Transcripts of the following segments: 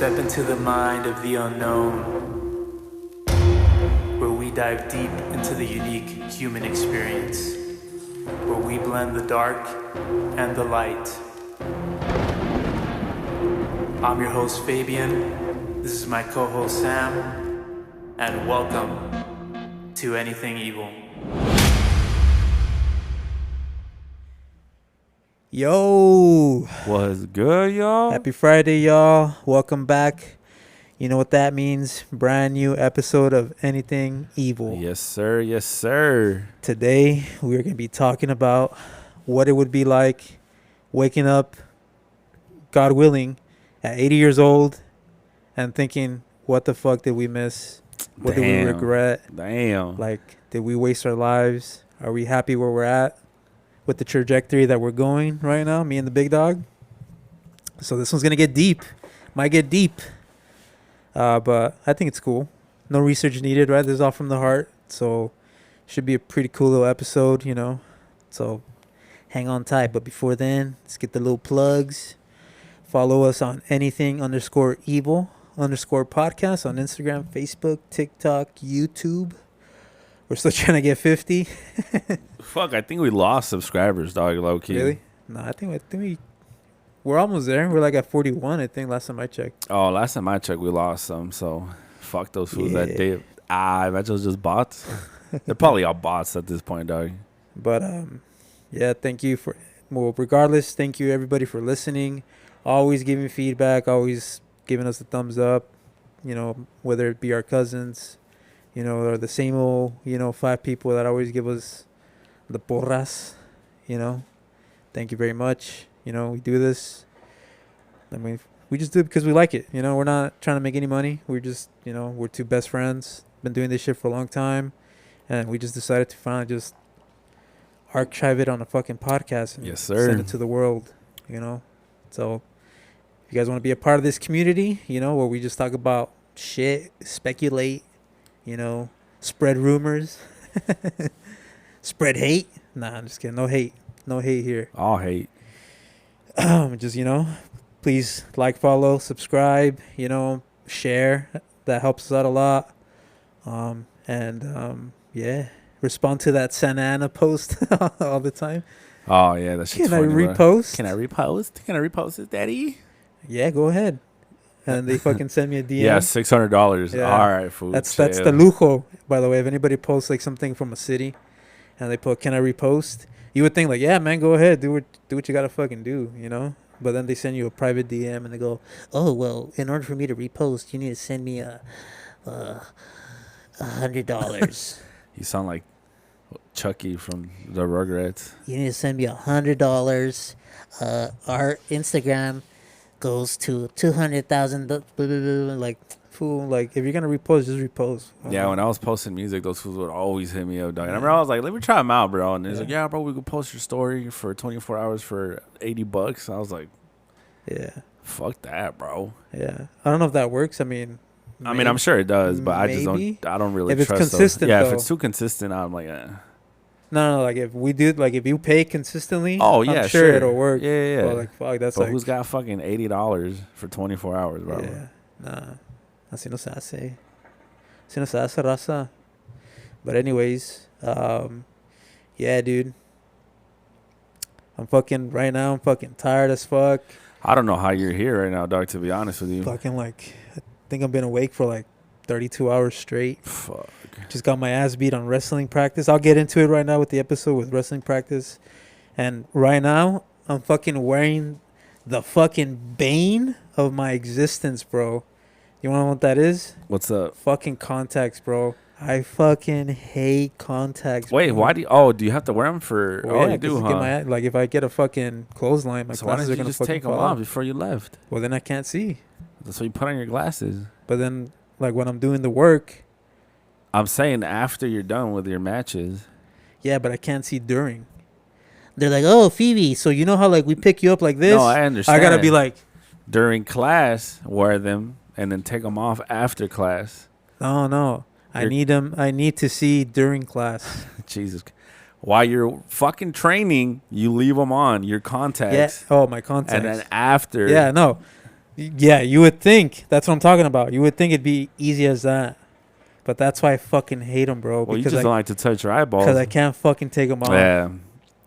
Step into the mind of the unknown, where we dive deep into the unique human experience, where we blend the dark and the light. I'm your host Fabian, this is my co-host Sam, and welcome to Anything Evil. Yo, What's good, y'all? happy Friday, y'all. Welcome back. You know what that means? Brand new episode of Anything Evil. Yes, sir. Yes, sir. Today, we're going to be talking about what it would be like waking up, God willing, at 80 years old and thinking, what the fuck did we miss? What did we regret? Damn. Like, did we waste our lives? Are we happy where we're at with the trajectory that we're going right now, me and the big dog? So this one's going to get deep. Might get deep. But I think it's cool. No research needed, right? This is all from the heart. So should be a pretty cool little episode, you know. So hang on tight. But before then, let's get the little plugs. Follow us on anything_evil_podcast on Instagram, Facebook, TikTok, YouTube. We're still trying to get 50. Fuck, I think we lost subscribers, dog, low-key. Really? No, I think we're almost there. We're like at 41, I think, last time I checked. Oh, last time I checked, we lost some, so fuck those fools that did. I imagine it was just bots. They're probably all bots at this point, dog. But, yeah, thank you regardless, thank you everybody for listening. Always giving feedback, always giving us a thumbs up, you know, whether it be our cousins, you know, or the same old, you know, 5 people that always give us the porras, you know. Thank you very much. You know, we do this. I mean, we just do it because we like it. You know, we're not trying to make any money. We're just, you know, we're 2 best friends. Been doing this shit for a long time. And we just decided to finally just archive it on a fucking podcast and Yes, sir. send it to the world, you know. So if you guys want to be a part of this community, you know, where we just talk about shit, speculate, you know, spread rumors, spread hate. Nah, I'm just kidding. No hate. No hate here. All hate. Just, you know, please like, follow, subscribe, you know, share. That helps us out a lot. Yeah, respond to that Santa Ana post all the time. Oh, yeah, that shit's Can I funny, bro. repost? Can I repost? Can I repost it, daddy? Yeah, go ahead. And they fucking send me a DM. Yeah, $600. Yeah. All right, fool. That's the lujo, by the way. If anybody posts like something from a city and they put, can I repost? You would think like, yeah, man, go ahead. Do what you got to fucking do, you know? But then they send you a private DM and they go, oh, well, in order for me to repost, you need to send me $100. You sound like Chucky from the Rugrats. You need to send me $100. Our Instagram goes to 200,000. Like, fool, like, if you're going to repost, just repost. Yeah, when I was posting music, those fools would always hit me up, dog. And I remember I was like, let me try them out, bro. And he's like, yeah, bro, we could post your story for 24 hours for $80. I was like, Yeah. fuck that, bro. Yeah. I don't know if that works. I mean, I'm sure it does, but I just maybe. don't really If it's trust consistent, those. Yeah, though. if it's too consistent, I'm like, eh. No, like if we do, like if you pay consistently, Oh, yeah, I'm sure sure. it'll work. Yeah, yeah. But like, fuck, that's But like, who's got fucking $80 for 24 hours, bro? yeah, nah, así no se hace. Así no se hace, raza. But anyways, yeah, dude. I'm fucking tired as fuck. I don't know how you're here right now, dog, to be honest with you. Fucking like, I think I've been awake for like 32 hours straight. Fuck. Just got my ass beat on wrestling practice. I'll get into it right now with the episode with wrestling practice. And right now, I'm fucking wearing the fucking bane of my existence, bro. You want to know what that is? What's up? Fucking contacts, bro. I fucking hate contacts. Wait, bro. why do you have to wear them for? Well, Oh, yeah, you do, 'cause huh? like if I get a fucking clothesline, my So why glasses don't are you gonna just fucking take them fall off off. before you left? Well, then I can't see. That's what you put on your glasses. But then, like when I'm doing the work, I'm saying after you're done with your matches. yeah, but I can't see during. They're like, oh, Phoebe, so you know how like we pick you up like this? No, I understand. I gotta be like, During class, wear them and then take them off after class. no. I need them. I need to see during class. Jesus. While you're fucking training, you leave them on, your contacts. Yeah. Oh, my contacts. And then after. Yeah, no. Yeah, you would think. That's what I'm talking about. You would think it'd be easy as that. But that's why I fucking hate them, bro. Well, you because just don't like to touch your eyeballs. Because I can't fucking take them off. Yeah.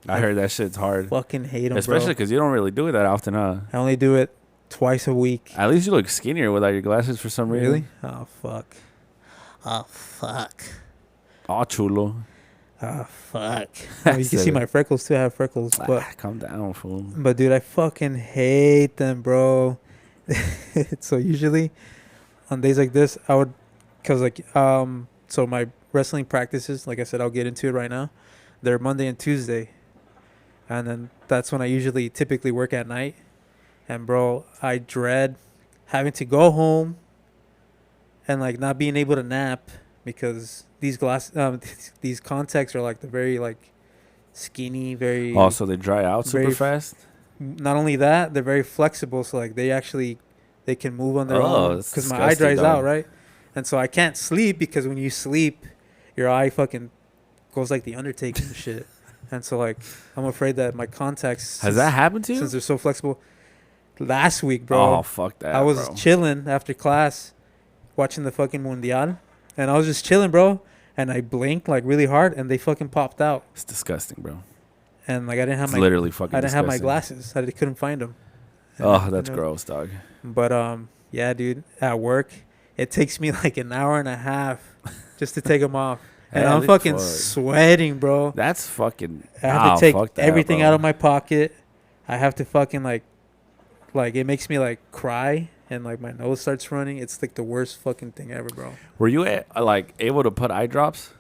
I heard that shit's hard. Fucking hate them, Especially bro. because you don't really do it that often, huh? I only do it twice a week. At least you look skinnier without your glasses for some reason. Really? Oh, fuck. Oh, fuck. Oh, chulo. Oh, fuck. Oh, you can see my freckles, too. I have freckles. But, Calm down, fool. but, dude, I fucking hate them, bro. So, usually, on days like this, I would... Because, like, so my wrestling practices, like I said, I'll get into it right now. They're Monday and Tuesday. And then that's when I usually typically work at night. And, bro, I dread having to go home and, like, not being able to nap because these these contacts are, like, the very, like, skinny, very... Oh, so they dry out super very fast? Not only that, they're very flexible. So, like, they can move on their Oh, own. that's Because my eye disgusting, dries dog. out, right? And so I can't sleep because when you sleep, your eye fucking goes like the Undertaker and shit. And so, like, I'm afraid that my contacts... Has that happened to you? Since they're so flexible. Last week, bro. Oh, fuck that, I was bro. chilling after class, watching the fucking Mundial. And I was just chilling, bro. And I blinked, like, really hard, and they fucking popped out. It's disgusting, bro. And, like, I didn't have It's my... literally fucking I didn't have my disgusting. glasses. I couldn't find them. Oh, that's gross, dog. But, yeah, dude, at work, it takes me, like, an hour and a half just to take them off. And I'm Holy fucking fuck. sweating, bro. That's fucking... I have to take fuck that, everything bro. out of my pocket. I have to fucking, like, it makes me, like, cry. And, like, my nose starts running. It's, like, the worst fucking thing ever, bro. Were you, like, able to put eye drops?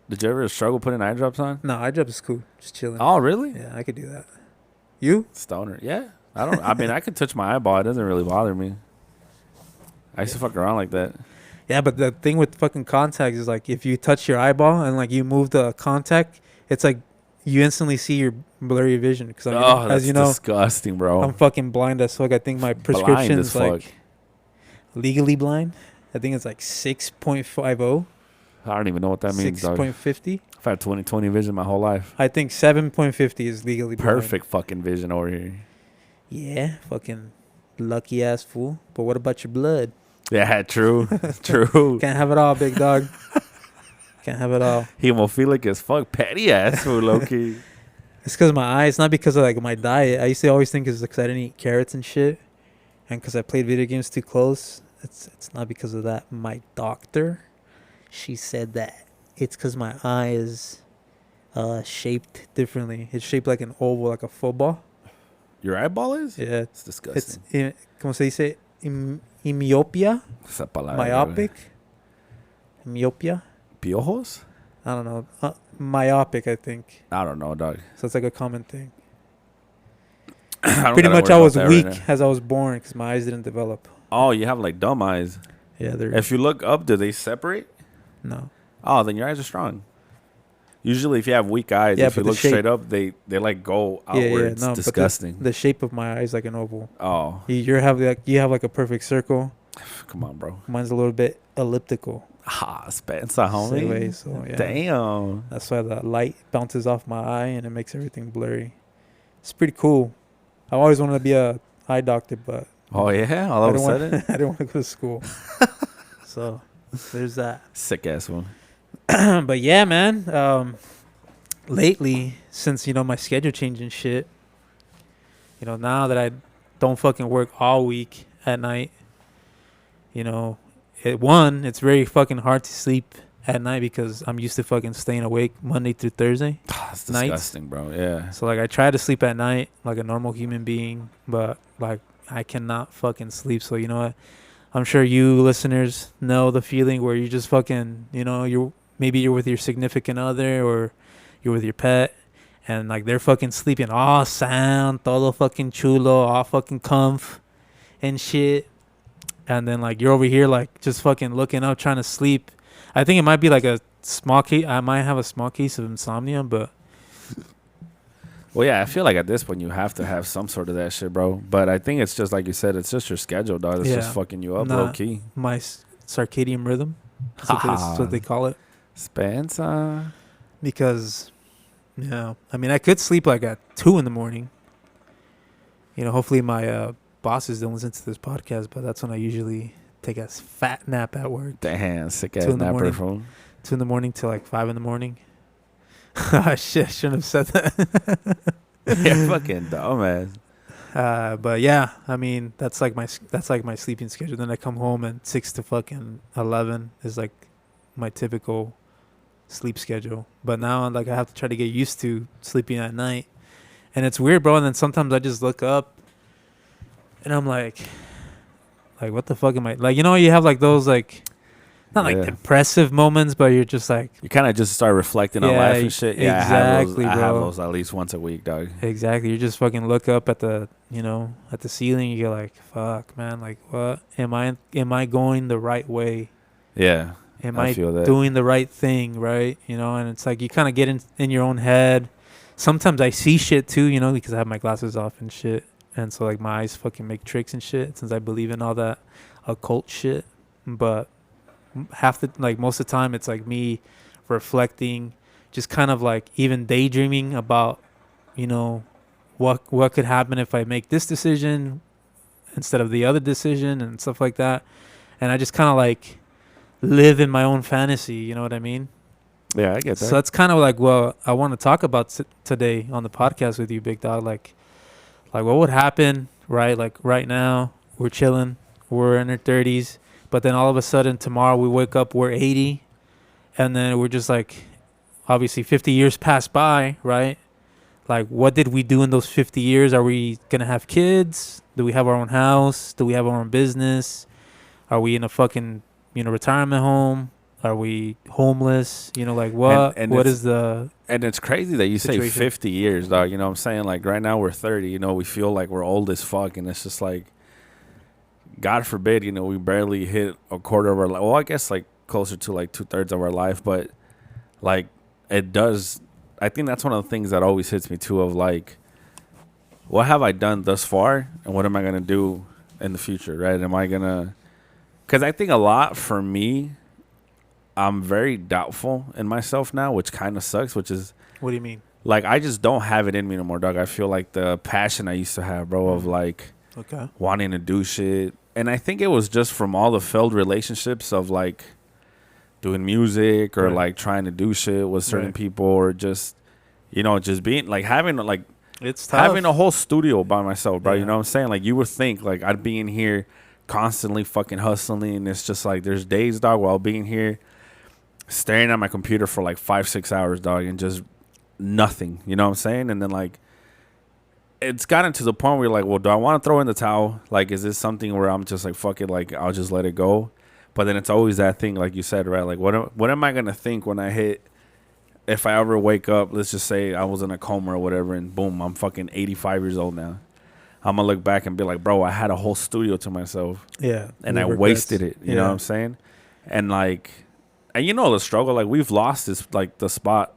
Did you ever struggle putting eye drops on? No, eye drop is cool. Just chilling. Oh, really? Yeah, I could do that. You? Stoner. Yeah. I mean, I could touch my eyeball. It doesn't really bother me. I used to fuck around like that. Yeah, but the thing with fucking contacts is, like, if you touch your eyeball and, like, you move the contact, it's like you instantly see your blurry vision. Because, Oh, that's as you know, disgusting, bro. I'm fucking blind as fuck. I think my Blind prescription's, as fuck. like, legally blind. I think it's, like, 6.50. I don't even know what that means, dog. 6.50. I've had 20/20 vision my whole life. I think 7.50 is legally blind. Perfect fucking vision over here. Yeah, fucking lucky ass fool. But what about your blood? Yeah, true. True. Can't have it all, big dog. Can't have it all. Hemophilic as fuck. Petty ass fool, low-key. It's because my eyes, not because of, like, my diet. I used to always think it's because I didn't eat carrots and shit, and because I played video games too close. It's not because of that. My doctor, she said that it's because my eye is shaped differently. It's shaped like an oval, like a football. Your eyeball is? Yeah, It's disgusting. it's como se dice, myopia, Esa palabra, myopic, myopia. güey. Piojos? I don't know, myopic, I think. I don't know, dog. So it's like a common thing. I don't Pretty gotta much, worry I about was that weak right now. as I was born because my eyes didn't develop. Oh, you have like dumb eyes. Yeah, they're If you look up, do they separate? no. Oh, then your eyes are strong. Usually, if you have weak eyes, Yeah, if you but the look shape- straight up, they like go outwards. no, Disgusting. But the shape of my eye is like an oval. Oh, You have like a perfect circle. come on, bro. Mine's a little bit elliptical. Ah, Spencer, homie. Same way, so yeah. Damn. That's why the light bounces off my eye and it makes everything blurry. It's pretty cool. I always wanted to be a eye doctor, but Oh yeah, all of a didn't want- sudden, I didn't want to go to school. So there's that. sick ass one. But yeah, man. Lately, since my schedule changed and shit, now that I don't fucking work all week at night, it's very fucking hard to sleep at night because I'm used to fucking staying awake Monday through Thursday. That's Nights. disgusting, bro. Yeah. So, like, I try to sleep at night like a normal human being, but, like, I cannot fucking sleep. So, you know what? I'm sure you listeners know the feeling where you just fucking, you're with your significant other or you're with your pet and, like, they're fucking sleeping all sound, todo fucking chulo, all fucking comf and shit. And then, like, you're over here, like, just fucking looking up, trying to sleep. I think it might be like a small case. I might have a small case of insomnia, but Well, yeah, I feel like at this point you have to have some sort of that shit, bro. But I think it's just like you said, it's just your schedule, dog. It's Yeah. just fucking you up, Nah. low key. my circadian rhythm. That's what they call it. Spencer. Because, I mean, I could sleep like at 2 in the morning. Hopefully my bosses don't listen to this podcast, but that's when I usually take a fat nap at work. Damn, sick ass 2 in the napper morning. phone. 2 in the morning till like 5 in the morning. Shit, I shouldn't have said that. Yeah, fucking dumbass. But yeah, I mean that's like my sleeping schedule. Then I come home and 6 to fucking 11 is like my typical sleep schedule. But now like I have to try to get used to sleeping at night, and it's weird, bro. And then sometimes I just look up, and I'm like what the fuck am I like? You know, you have like those like not like Yeah. depressive moments, but you're just like You kind of just start reflecting on Yeah, life and shit. Yeah, exactly, I have bro. those at least once a week, dog. exactly. You just fucking look up at the at the ceiling. You're like, fuck, man. Like, what am I going the right way? Yeah, Am I I feel that. doing the right thing, right? And it's like you kind of get in your own head. Sometimes I see shit too, because I have my glasses off and shit. And so like my eyes fucking make tricks and shit since I believe in all that occult shit. But most of the time it's like me reflecting, just kind of like even daydreaming about, what could happen if I make this decision instead of the other decision and stuff like that. And I just kind of like live in my own fantasy, you know what I mean? Yeah, I get that. So that's kind of like what I want to talk about today on the podcast with you, big dog. Like what would happen, right? Like right now, we're chilling, we're in our 30s, but then all of a sudden tomorrow we wake up, we're 80, and then we're just like, obviously 50 years pass by, right? Like what did we do in those 50 years? Are we going to have kids? Do we have our own house? Do we have our own business? Are we in a fucking, retirement home? Are we homeless? Like what? And What it's- is the? And it's crazy that you say Situation. 50 years, dog. You know what I'm saying? Like right now we're 30, we feel like we're old as fuck. And it's just like, God forbid, we barely hit a quarter of our life. Well, I guess like closer to like 2/3 of our life. But like it does, I think that's one of the things that always hits me too of like, what have I done thus far? And what am I going to do in the future, right? Am I going to, because I think a lot for me, I'm very doubtful in myself now, which kind of sucks, which is, What do you mean? like, I just don't have it in me no more, dog. I feel like the passion I used to have, bro, of like Okay. wanting to do shit. And I think it was just from all the failed relationships of like doing music or Right. like trying to do shit with certain Right. people or just, just being like having like It's tough. having a whole studio by myself, bro. Yeah. You know what I'm saying? Like you would think like I'd be in here constantly fucking hustling. And it's just like there's days, dog, while being here staring at my computer for like 5-6 hours, dog, and just nothing. You know what I'm saying? And then like it's gotten to the point where you're like, well, do I want to throw in the towel? Like, is this something where I'm just like, fuck it, like I'll just let it go? But then it's always that thing, like you said, right? Like, what am I gonna think when I hit? If I ever wake up, let's just say I was in a coma or whatever, and boom, I'm fucking 85 years old now. I'm gonna look back and be like, bro, I had a whole studio to myself, Yeah. and no I regrets. wasted it. You know Yeah. what I'm saying? And like, and the struggle. Like we've lost this, like the spot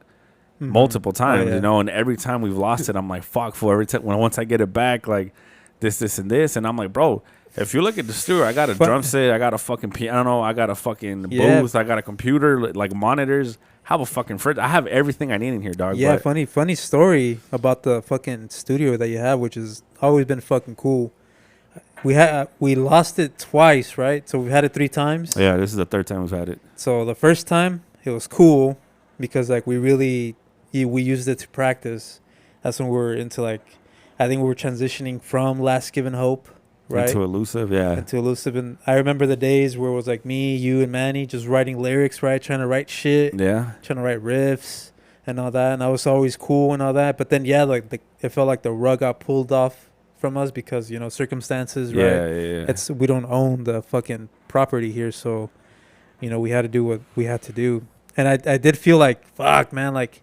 Mhm. multiple times, Oh, yeah. and every time we've lost it, I'm like, fuck. For every time, once I get it back, like this, and this, and I'm like, bro. If you look at the studio, I got a Fun- drum set, I got a fucking piano, I got a fucking Yeah. booth, I got a computer, like monitors, I have a fucking fridge. I have everything I need in here, dog. Yeah, but funny story about the fucking studio that you have, which has always been fucking cool. We lost it twice, right? So we've had it 3 times. yeah, this is the third time we've had it. So the first time it was cool because like we used it to practice. That's when we were into like, I think we were transitioning from Last Given Hope, right? Into Elusive, yeah. Into Elusive. And I remember the days where it was like me, you, and Manny just writing lyrics, right? Trying to write shit, Yeah. trying to write riffs and all that. And that was always cool and all that. But then, yeah, like it felt like the rug got pulled off from us because, circumstances, right? Yeah. We don't own the fucking property here, so we had to do what we had to do. And I did feel like, fuck, man, like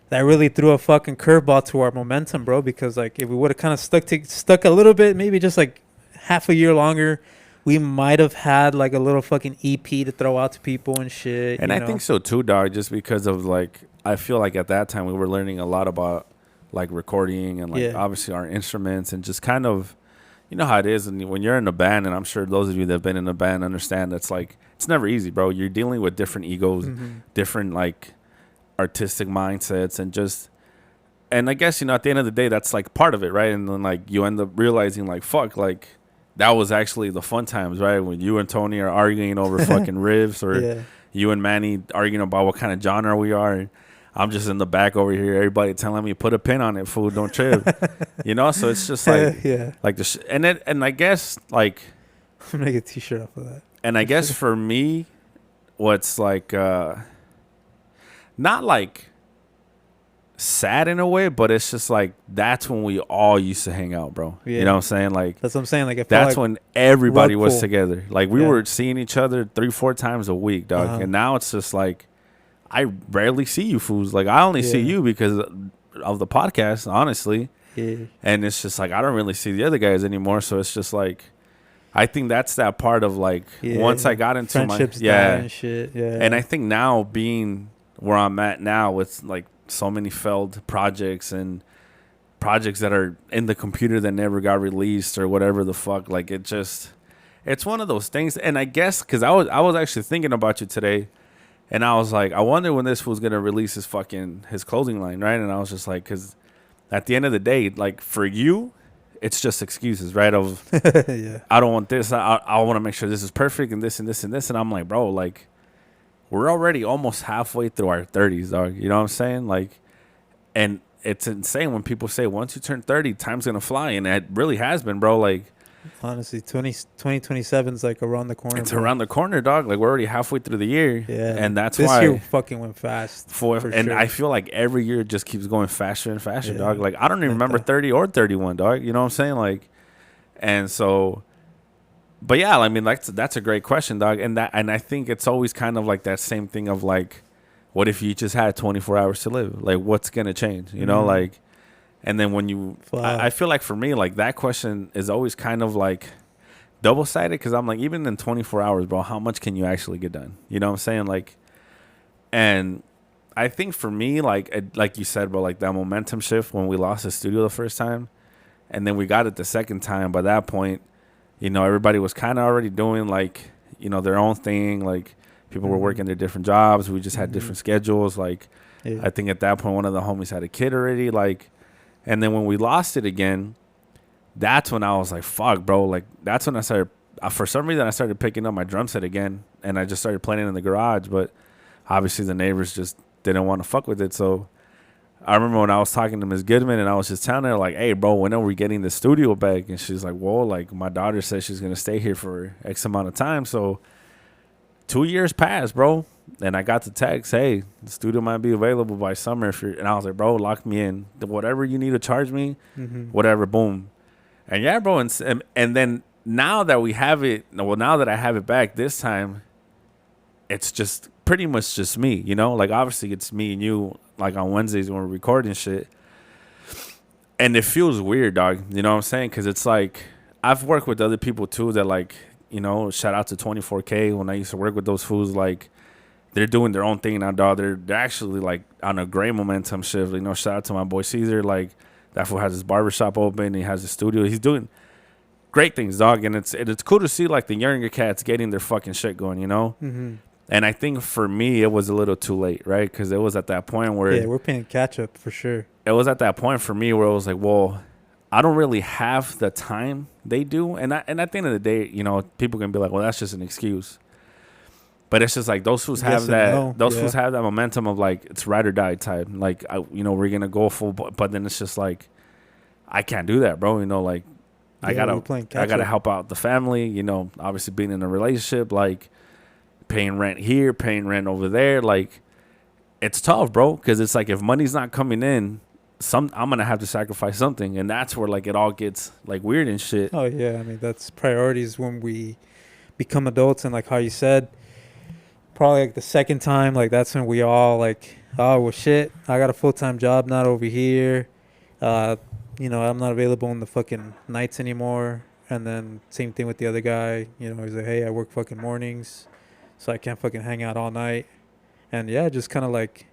that really threw a fucking curveball to our momentum, bro, because like if we would have kind of stuck a little bit, maybe just like half a year longer, we might have had like a little fucking EP to throw out to people and shit. And I think so too, dog, just because of like, I feel like at that time we were learning a lot about like recording and like Yeah. obviously our instruments and just kind of, you know how it is. And when you're in a band, and I'm sure those of you that have been in a band understand that's like, it's never easy, bro. You're dealing with different egos, Mhm. different like artistic mindsets, and just and I guess, you know, at the end of the day, that's like part of it, right? And then like you end up realizing like, fuck, like that was actually the fun times, right? When you and Tony are arguing over fucking ribs, or Yeah. you and Manny arguing about what kind of genre we are. And I'm just in the back over here, everybody telling me, put a pin on it, fool, don't trip. You know, so it's just like, Yeah. like and I guess like, I'm gonna get a t-shirt off of that. and I guess for me, what's like, not like sad in a way, but it's just like that's when we all used to hang out, bro. Yeah. You know what I'm saying? Like That's what I'm saying. Like, I feel that's like, when everybody rug was pull. together. Like we Yeah. were seeing each other 3-4 times a week, dog. Uh-huh. And now it's just like I rarely see you fools. Like I only see Yeah. you because of the podcast, honestly. yeah. And it's just like I don't really see the other guys anymore. So it's just like I think that's that part of like Yeah. once I got into my Friendships die and shit. Yeah. and I think now being where I'm at now with like so many failed projects and projects that are in the computer that never got released or whatever the fuck, like it's one of those things. And I guess because I was actually thinking about you today, and I was like, I wonder when this fool's gonna release his clothing line, right? And I was just like, because at the end of the day, like for you, it's just excuses, right? Of yeah. I don't want this. I want to make sure this is perfect and this and this and this. And I'm like, bro, like, we're already almost halfway through our 30s, dog. You know what I'm saying? Like, and it's insane when people say once you turn 30, time's going to fly. And it really has been, bro. Like, Honestly, 2027 is like around the corner. it's bro. around the corner, dog. Like, we're already halfway through the year. Yeah. And that's this why. year fucking went fast. And sure. I feel like every year it just keeps going faster and faster, Yeah. dog. Like, I don't even Like remember that. 30 or 31, dog. You know what I'm saying? Like, and so, but yeah, I mean, like, that's a great question, dog. And I think it's always kind of like that same thing of like, what if you just had 24 hours to live? Like, what's going to change? You know, Mhm. like, and then when you, Wow. I feel like for me, like, that question is always kind of like double sided because I'm like, even in 24 hours, bro, how much can you actually get done? You know what I'm saying? Like, and I think for me, like you said, bro, like that momentum shift when we lost the studio the first time and then we got it the second time. By that point, you know, everybody was kind of already doing like, you know, their own thing. Like people were Mhm. working their different jobs. We just had Mhm. different schedules. Like Yeah. I think at that point, one of the homies had a kid already. Like, and then when we lost it again, that's when I was like, fuck, bro. Like that's when I started, for some reason, I started picking up my drum set again and I just started playing it in the garage. But obviously the neighbors just didn't want to fuck with it. So I remember when I was talking to Ms. Goodman and I was just telling her like, hey, bro, when are we getting the studio back? And she's like, well, like my daughter says she's going to stay here for X amount of time. So 2 years passed, bro. And I got the text, hey, the studio might be available by summer if you're, and I was like, bro, lock me in. Whatever you need to charge me, Mhm. whatever, boom. And yeah, bro. And then now that we have it, well, now that I have it back this time, it's just pretty much just me, you know? Like, obviously, it's me and you, like, on Wednesdays when we're recording shit. And it feels weird, dog. You know what I'm saying? Because it's like, I've worked with other people, too, that, like, you know, shout out to 24K. When I used to work with those fools, like, they're doing their own thing now, dog. They're actually, like, on a great momentum shift. You know, shout out to my boy Caesar. Like, that fool has his barbershop open. He has his studio. He's doing great things, dog. And it's cool to see, like, the younger cats getting their fucking shit going, you know? Mhm. And I think for me, it was a little too late, right? Because it was at that point where Yeah, we're playing catch up for sure. it was at that point for me where it was like, well, I don't really have the time they do. And at the end of the day, you know, people can be like, well, that's just an excuse. But it's just like those fools Yes have and that. no, Those yeah. fools have that momentum of like it's ride or die type. Like you know, we're gonna go full, but then it's just like I can't do that, bro. You know, like I Yeah, we're playing gotta catch-up. help out the family. You know, obviously being in a relationship, like paying rent here, paying rent over there, like it's tough, bro. Because it's like if money's not coming in, I'm gonna have to sacrifice something, and that's where like it all gets like weird and shit. Oh yeah, I mean that's priorities when we become adults, and like how you said, probably like the second time, like that's when we all like, oh well, shit, I got a full-time job, not over here. You know, I'm not available on the fucking nights anymore. And then same thing with the other guy. You know, he's like, hey, I work fucking mornings, so I can't fucking hang out all night. And yeah, just kind of like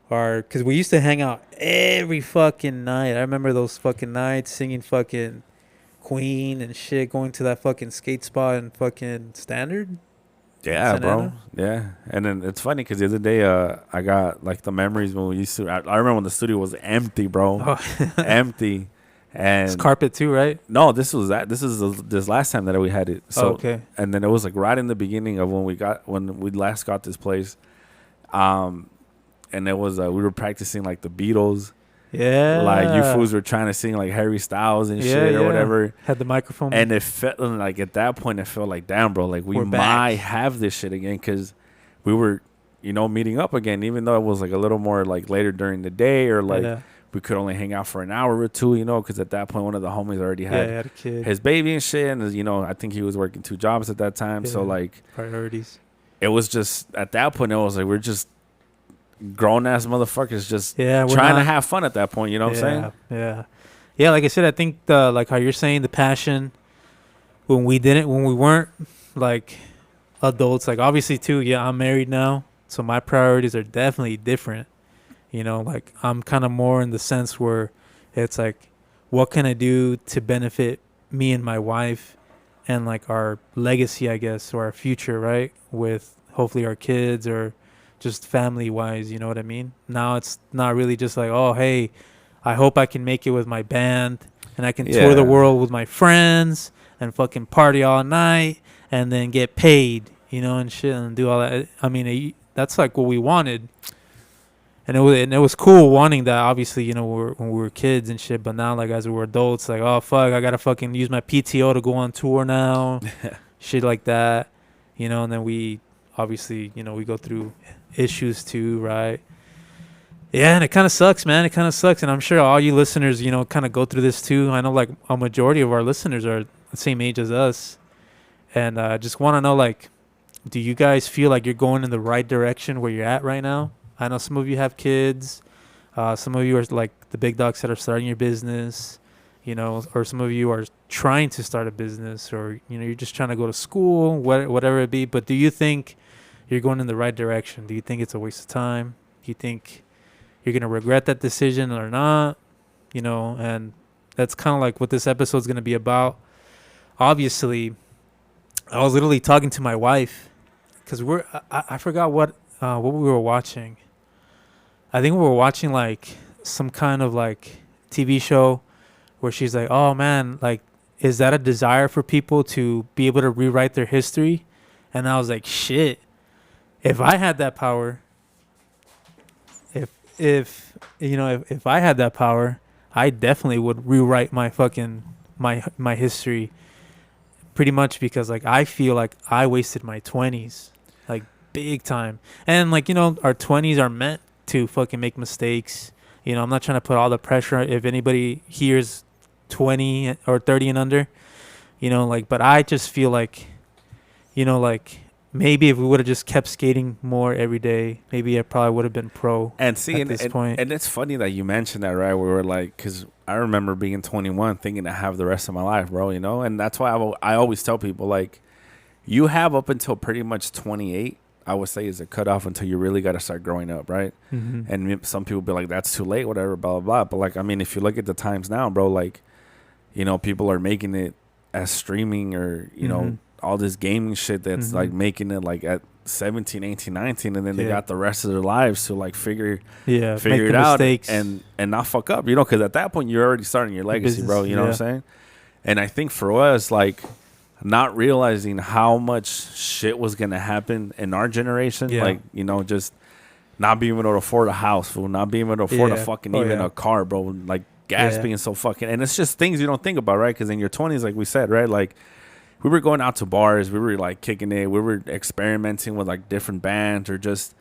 because we used to hang out every fucking night. I remember those fucking nights singing fucking Queen and shit, going to that fucking skate spot and fucking Standard. Yeah, Santa bro. Ana? Yeah, and then it's funny because the other day, I got like the memories when we used to. I remember when the studio was empty, bro, Oh, empty, it's and carpet too, right? no, this was that. This is this last time that we had it. So, Oh, okay. and then it was like right in the beginning of when we last got this place, and it was we were practicing like the Beatles. Yeah. Like you fools were trying to sing like Harry Styles and shit or whatever. Had the microphone. And it felt like at that point, it felt like, damn, bro, like we We're might back. have this shit again because we were, meeting up again, even though it was like a little more like later during the day or like yeah. we could only hang out for an hour or two, because at that point, one of the homies already Yeah, had I had a kid. his baby and shit. And, I think he was working 2 jobs at that time. So, Yeah. like, Priorities. it was just at that point, it was like we're just grown ass motherfuckers just Yeah, we're trying to not- have fun at that point. You know what I'm saying? Yeah. Yeah, like I said, I think like how you're saying the passion when we weren't like adults, like obviously too, yeah, I'm married now, so my priorities are definitely different. Like I'm kind of more in the sense where it's like, what can I do to benefit me and my wife and like our legacy, I guess, or our future, right? With hopefully our kids or just family wise, you know what I mean? Now it's not really just like, oh, hey, I hope I can make it with my band and I can tour the Yeah. world with my friends and fucking party all night and then get paid, and shit and do all that. I mean, that's like what we wanted. And it was cool wanting that, obviously, when we were kids and shit. But now, like, as we were adults, like, oh, fuck, I got to fucking use my PTO to go on tour now. Shit like that, and then we, obviously, we go through issues too, right? Yeah, and it kind of sucks, man. It kind of sucks. And I'm sure all you listeners, kind of go through this too. I know, like, a majority of our listeners are the same age as us. And I just want to know, like, do you guys feel like you're going in the right direction where you're at right now? I know some of you have kids. Some of you are like the big dogs that are starting your business, or some of you are trying to start a business, or, you're just trying to go to school, whatever it be. But do you think you're going in the right direction? Do you think it's a waste of time? Do you think you're going to regret that decision or not? And that's kind of like what this episode is going to be about. Obviously, I was literally talking to my wife because I forgot what we were watching. I think we were watching like some kind of like TV show where she's like, oh man, like, is that a desire for people to be able to rewrite their history? And I was like, shit, if I had that power, if I had that power, I definitely would rewrite my fucking my history, pretty much, because like I feel like I wasted my 20s like big time. And like, our 20s are meant to fucking make mistakes. I'm not trying to put all the pressure if anybody hears 20 or 30 and under, like, but I just feel like, like maybe if we would have just kept skating more every day, maybe I probably would have been pro. And see, at this point. and it's funny that you mentioned that, right? We were like, because I remember being 21 thinking to have the rest of my life, bro, and that's why I always tell people, like, you have up until pretty much 28, I would say, is a cutoff until you really got to start growing up, right? Mm-hmm. And some people be like, that's too late, whatever, blah, blah, blah. But, like, I mean, if you look at the times now, bro, like, people are making it as streaming or, Mm-hmm. all this gaming shit that's, Mm-hmm. like, making it, like, at 17, 18, 19, and then they Yeah. got the rest of their lives to, like, figure Yeah, figure make it the out mistakes. and not fuck up, because at that point you're already starting your legacy, business, bro. You know what I'm yeah. saying? And I think for us, like, not realizing how much shit was gonna happen in our generation, Yeah. like, just not being able to afford a house, fool, not being able to afford a Yeah. fucking Oh, even yeah. a car, bro. Like, gas Yeah. being so fucking, and it's just things you don't think about, right? Because in your 20s, like we said, right, like, we were going out to bars, we were like kicking it, we were experimenting with like different bands or just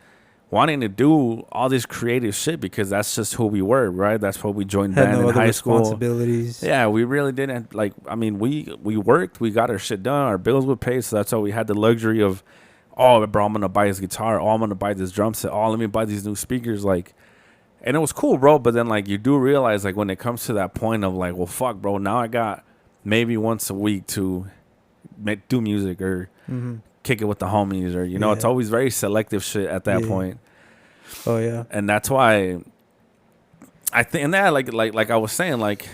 wanting to do all this creative shit because that's just who we were, right? That's what we joined Had band no in other high school. responsibilities. Yeah, we really didn't, like, I mean, we worked, we got our shit done, our bills were paid, so that's why we had the luxury of, oh, bro, I'm gonna buy this guitar, oh, I'm gonna buy this drum set, oh, let me buy these new speakers, like, and it was cool, bro. But then, like, you do realize, like, when it comes to that point of, like, well, fuck, bro, now I got maybe once a week to do music or Mm-hmm. kick it with the homies, or it's Yeah. always very selective shit at that Yeah. point. Oh yeah. And that's why I think, and that, like I was saying, like,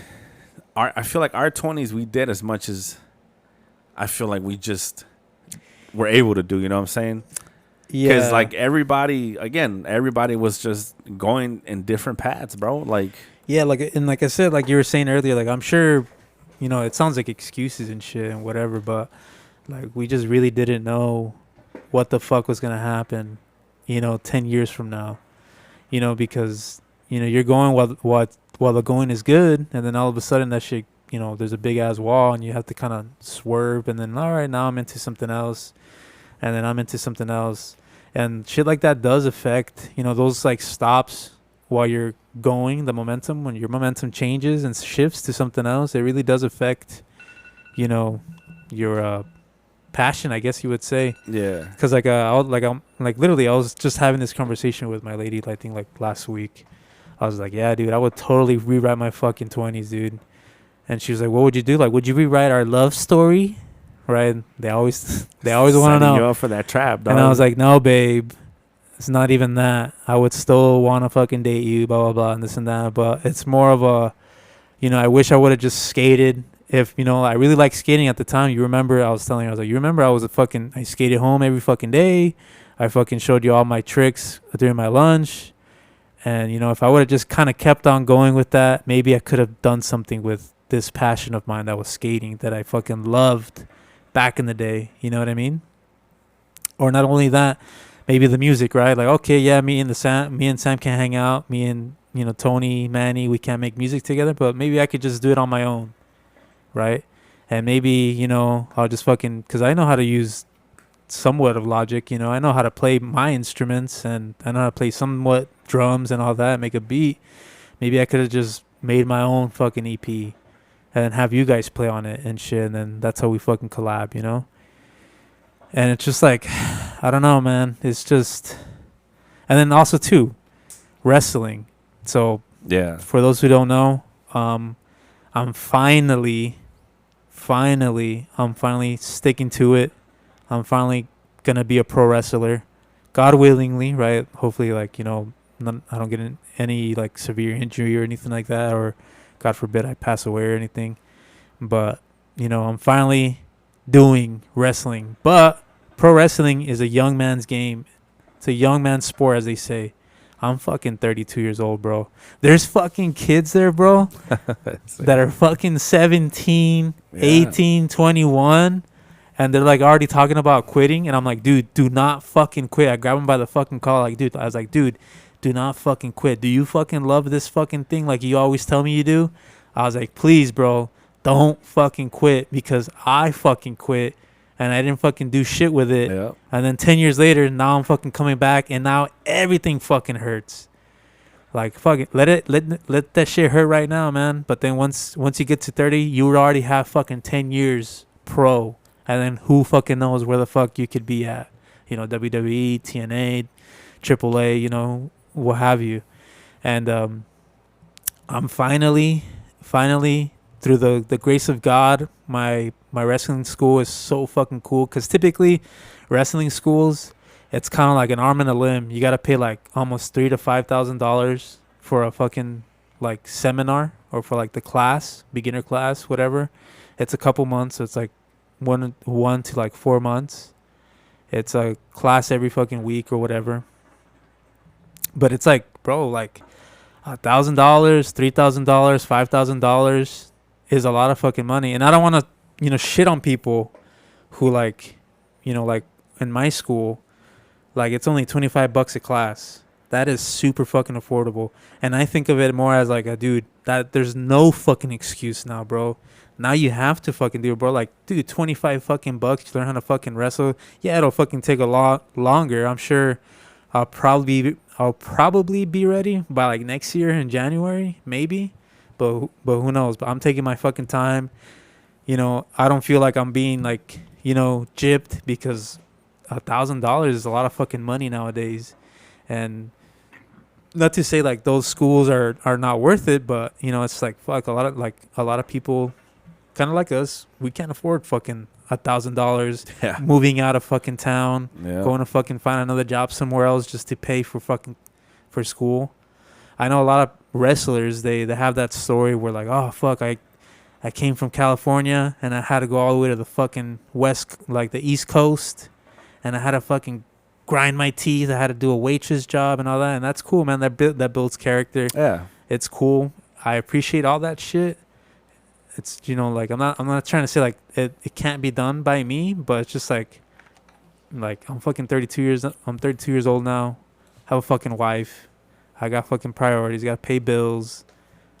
I feel like our 20s we did as much as I feel like we just were able to do. You know what I'm saying? Yeah. Because like everybody was just going in different paths, bro. Like Yeah, like I said, like you were saying earlier, like I'm sure, it sounds like excuses and shit and whatever, but like we just really didn't know what the fuck was gonna happen, 10 years from now, because you're going while the going is good, and then all of a sudden that shit, there's a big ass wall, and you have to kind of swerve, and then all right, now I'm into something else, and then I'm into something else, and shit like that does affect, those like stops while you're going, the momentum, when your momentum changes and shifts to something else, it really does affect, your passion, I guess you would say. yeah, Because literally, I was just having this conversation with my lady, I think like last week. I was like, yeah, dude, I would totally rewrite my fucking 20s, dude. And she was like, what would you do? Like, would you rewrite our love story? Right? They always want to Setting know. you up for that trap, dog. And I was like, no, babe, it's not even that. I would still want to fucking date you, blah, blah, blah, and this and that. But it's more of a, I wish I would have just skated. If, I really liked skating at the time. You remember, I was telling you, I was like, you remember I skated home every fucking day. I fucking showed you all my tricks during my lunch. And, if I would have just kind of kept on going with that, maybe I could have done something with this passion of mine that was skating that I fucking loved back in the day. You know what I mean? Or not only that, maybe the music, right? Like, okay, yeah, me and Sam can hang out. Me and, Tony, Manny, we can't make music together, but maybe I could just do it on my own, right? And maybe, I'll just fucking, because I know how to use somewhat of Logic, I know how to play my instruments, and I know how to play somewhat drums and all that, make a beat. Maybe I could have just made my own fucking EP and have you guys play on it and shit, and then that's how we fucking collab, And it's just like, I don't know, man. It's just, and then also too, wrestling. So yeah, for those who don't know, I'm finally sticking to it. I'm finally gonna be a pro wrestler, God willingly, right? Hopefully, like, I don't get any like severe injury or anything like that, or God forbid I pass away or anything. But I'm finally doing wrestling. But pro wrestling is a young man's game. It's a young man's sport, as they say. I'm fucking 32 years old, bro. There's fucking kids there, bro, that are fucking 17, 18, 21, and they're like already talking about quitting. And I'm like, dude, do not fucking quit. I grabbed him by the fucking collar, like, dude. I was like, dude, do not fucking quit. Do you fucking love this fucking thing like you always tell me you do? I was like, please, bro, don't fucking quit, because I fucking quit. And I didn't fucking do shit with it. yeah. And then 10 years later, now I'm fucking coming back, and now everything fucking hurts. Like, fuck it. Let that shit hurt right now, man. But then once you get to 30, you would already have fucking 10 years pro. And then who fucking knows where the fuck you could be at. WWE, TNA, AAA, what have you. And I'm finally, through the grace of God, my wrestling school is so fucking cool. Because typically, wrestling schools, it's kind of like an arm and a limb. You got to pay like almost $3,000 to $5,000 for a fucking like seminar, or for like the class, beginner class, whatever. It's a couple months. So it's like one to like 4 months. It's a class every fucking week or whatever. But it's like, bro, like $1,000, $3,000, $5,000 is a lot of fucking money. And I don't want to, shit on people who like, like in my school, like it's only $25 a class. That is super fucking affordable. And I think of it more as like, dude, that there's no fucking excuse now, bro. Now you have to fucking do it, bro. Like, dude, 25 fucking bucks to learn how to fucking wrestle. Yeah, it'll fucking take a lot longer. I'm sure I'll probably be ready by like next year in January, maybe. But who knows? But I'm taking my fucking time. I don't feel like I'm being like, gypped, because $1,000 is a lot of fucking money nowadays. And not to say like those schools are not worth it, but it's like, fuck, a lot of people kind of like us, we can't afford fucking $1,000 moving out of fucking town, going to fucking find another job somewhere else just to pay for school. I know a lot of wrestlers, they have that story where like, oh fuck, I came from California and I had to go all the way to the fucking west, like the East Coast, and I had to fucking grind my teeth. I had to do a waitress job and all that, and that's cool, man. That builds character. Yeah. It's cool. I appreciate all that shit. It's, you know, like I'm not trying to say like it can't be done by me, but it's just like I'm fucking 32 years old now. Have a fucking wife. I got fucking priorities. Got to pay bills.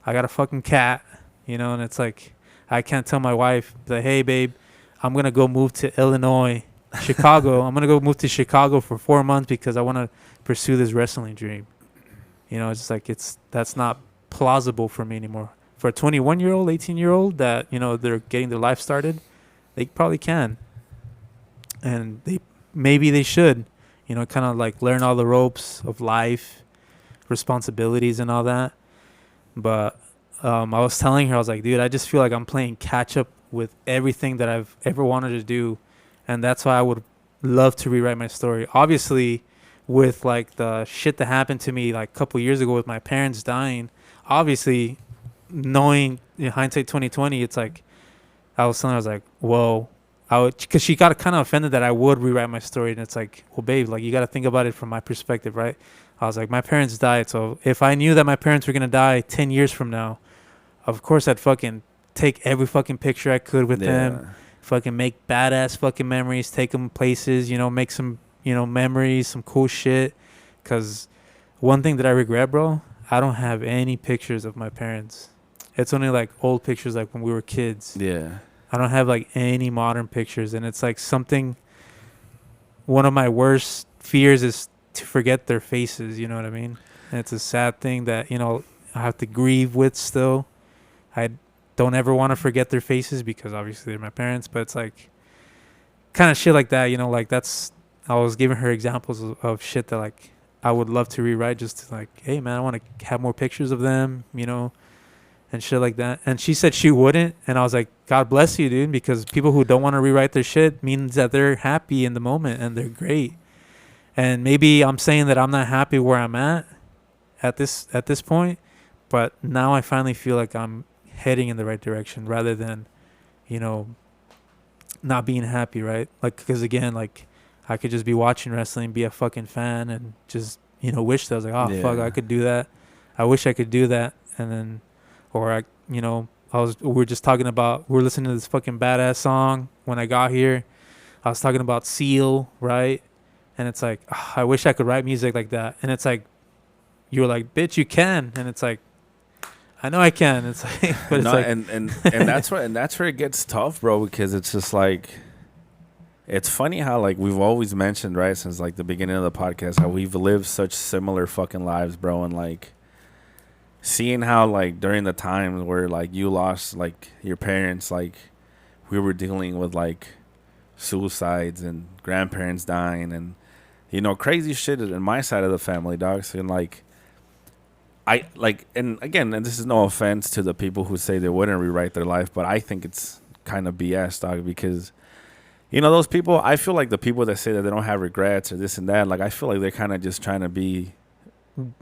I got a fucking cat, you know, and it's like I can't tell my wife that, hey babe, I'm gonna go move to Illinois, Chicago. I'm gonna go move to Chicago for 4 months because I want to pursue this wrestling dream. You know, it's just like that's not plausible for me anymore. For a 21-year-old, 18-year-old that, you know, they're getting their life started, they probably can. And maybe they should, you know, kind of like learn all the ropes of life, responsibilities and all that. But I was telling her, I was like, dude, I just feel like I'm playing catch up with everything that I've ever wanted to do. And that's why I would love to rewrite my story. Obviously, with like the shit that happened to me like a couple years ago with my parents dying, obviously knowing in hindsight 2020, it's like I was telling her, I was like, whoa, because she got kind of offended that I would rewrite my story. And it's like, well, babe, like you got to think about it from my perspective, right? I was like, my parents died. So if I knew that my parents were going to die 10 years from now, of course I'd fucking take every fucking picture I could with them, fucking make badass fucking memories, take them places, you know, make some, you know, memories, some cool shit. Because one thing that I regret, bro, I don't have any pictures of my parents. It's only like old pictures like when we were kids. Yeah. I don't have like any modern pictures. And it's like something, one of my worst fears is to forget their faces, you know what I mean? And it's a sad thing that, you know, I have to grieve with still. I don't ever want to forget their faces because obviously they're my parents, but it's like kind of shit like that, you know, like that's, I was giving her examples of shit that like I would love to rewrite just to like, hey man, I want to have more pictures of them, you know, and shit like that. And she said she wouldn't. And I was like, God bless you, dude, because people who don't want to rewrite their shit means that they're happy in the moment and they're great. And maybe I'm saying that I'm not happy where I'm at this point, but now I finally feel like I'm heading in the right direction rather than, you know, not being happy, right? Like, because again, like I could just be watching wrestling, be a fucking fan, and just, you know, wish that I was like, oh fuck, I could do that. I wish I could do that. And then, or I, you know, we're just talking about, we're listening to this fucking badass song when I got here. I was talking about Seal, right? And it's like, oh, I wish I could write music like that. And it's like, you're like, bitch, you can. And it's like, I know I can. It's like, but it's no, like, and that's where it gets tough, bro, because it's just like, it's funny how like we've always mentioned, right, since like the beginning of the podcast, how we've lived such similar fucking lives, bro, and like seeing how like during the times where like you lost like your parents, like we were dealing with like suicides and grandparents dying and, you know, crazy shit in my side of the family, dogs. And like I like, and again, and this is no offense to the people who say they wouldn't rewrite their life, but I think it's kind of BS, dog, because, you know, those people, I feel like the people that say that they don't have regrets or this and that, like I feel like they're kind of just trying to be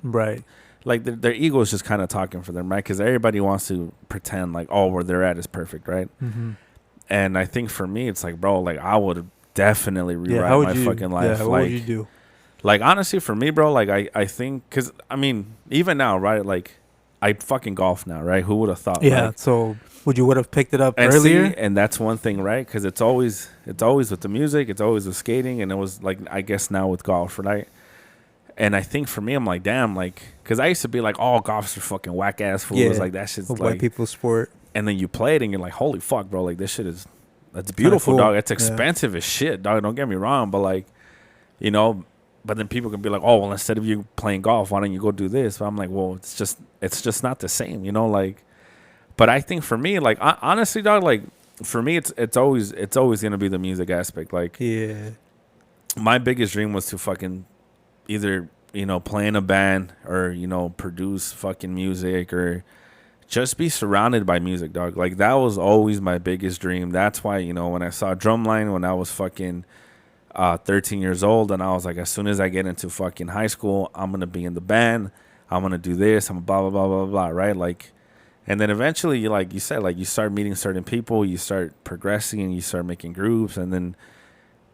right. Like their ego is just kind of talking for them, right? Because everybody wants to pretend like, oh, where they're at is perfect, right? Mm-hmm. And I think for me, it's like, bro, like I would definitely rewrite my fucking life. Yeah, like, what would you do? Like, honestly, for me, bro, like I think, because I mean, even now, right? Like I fucking golf now, right? Who would have thought? Yeah. Like, So would you have picked it up and earlier? see, and that's one thing, right? Because it's always with the music, it's always with skating, and it was like, I guess now with golf, right? And I think for me, I'm like, damn, like, because I used to be like, oh, golf's are fucking whack ass fools. Yeah, Like that shit's a like white people's sport. And then you play it and you're like, holy fuck, bro, like this shit is, that's beautiful, cool. dog. It's expensive as shit, dog. Don't get me wrong, but like, you know, but then people can be like, oh, well, instead of you playing golf, why don't you go do this? But I'm like, well, it's just not the same, you know, like. But I think for me, like, honestly, dog, like for me, it's always gonna be the music aspect. Like, Yeah. my biggest dream was to fucking either, you know, play in a band or, you know, produce fucking music or just be surrounded by music, dog. Like that was always my biggest dream. That's why, you know, when I saw Drumline when I was fucking 13 years old, and I was like, as soon as I get into fucking high school, I'm gonna be in the band. I'm gonna do this. I'm blah blah blah blah blah. Right? Like, and then eventually, like you said, like you start meeting certain people, you start progressing, and you start making groups, and then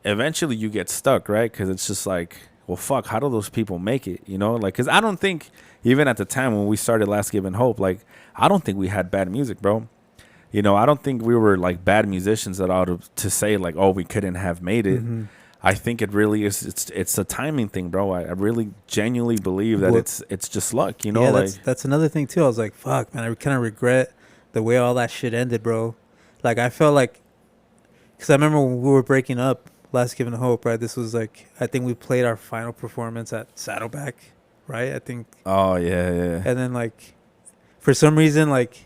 eventually you get stuck, right? Because it's just like, well, fuck, how do those people make it? You know, like, because I don't think, even at the time when we started Last Given Hope, like, I don't think we had bad music, bro. You know, I don't think we were like bad musicians at all to say like, oh, we couldn't have made it. Mm-hmm. I think it really is. It's a timing thing, bro. I really genuinely believe that Well, it's just luck. You know, yeah, like that's another thing too. I was like, fuck, man, I kind of regret the way all that shit ended, bro. Like, I felt like, because I remember when we were breaking up, Last Given Hope, right? This was like, I think we played our final performance at Saddleback, right? I think. oh yeah. And then like, for some reason, like,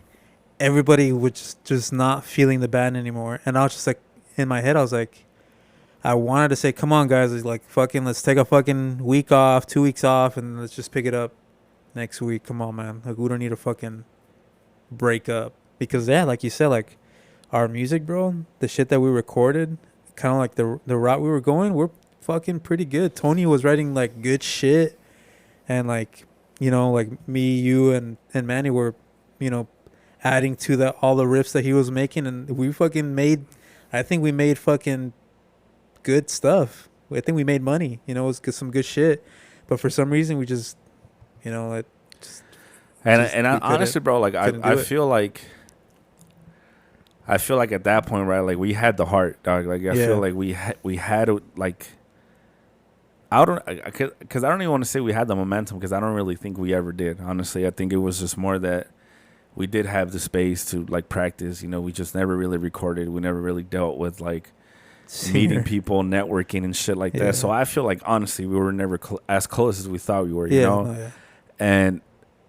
everybody was just not feeling the band anymore. And I was just like, in my head, I was like, I wanted to say, come on, guys, like, fucking, let's take a fucking week off, 2 weeks off, and let's just pick it up next week. Come on, man. Like, we don't need to fucking break up. Because, yeah, like you said, like, our music, bro, the shit that we recorded, kind of like the route we were going, we're fucking pretty good. Tony was writing, like, good shit. And, like, you know, like, me, you, and Manny were, you know, adding to all the riffs that he was making. And we fucking made, I think we made fucking good stuff. I think we made money. You know, it was some good shit. But for some reason, we just, you know, it just. And I, honestly, bro, like I feel like at that point, right? Like we had the heart, dog. Like I feel like we had like. I don't, because I don't even want to say we had the momentum, because I don't really think we ever did. Honestly, I think it was just more that we did have the space to like practice. You know, we just never really recorded. We never really dealt with like meeting people, networking and shit like that. So I feel like honestly, we were never as close as we thought we were. You know, and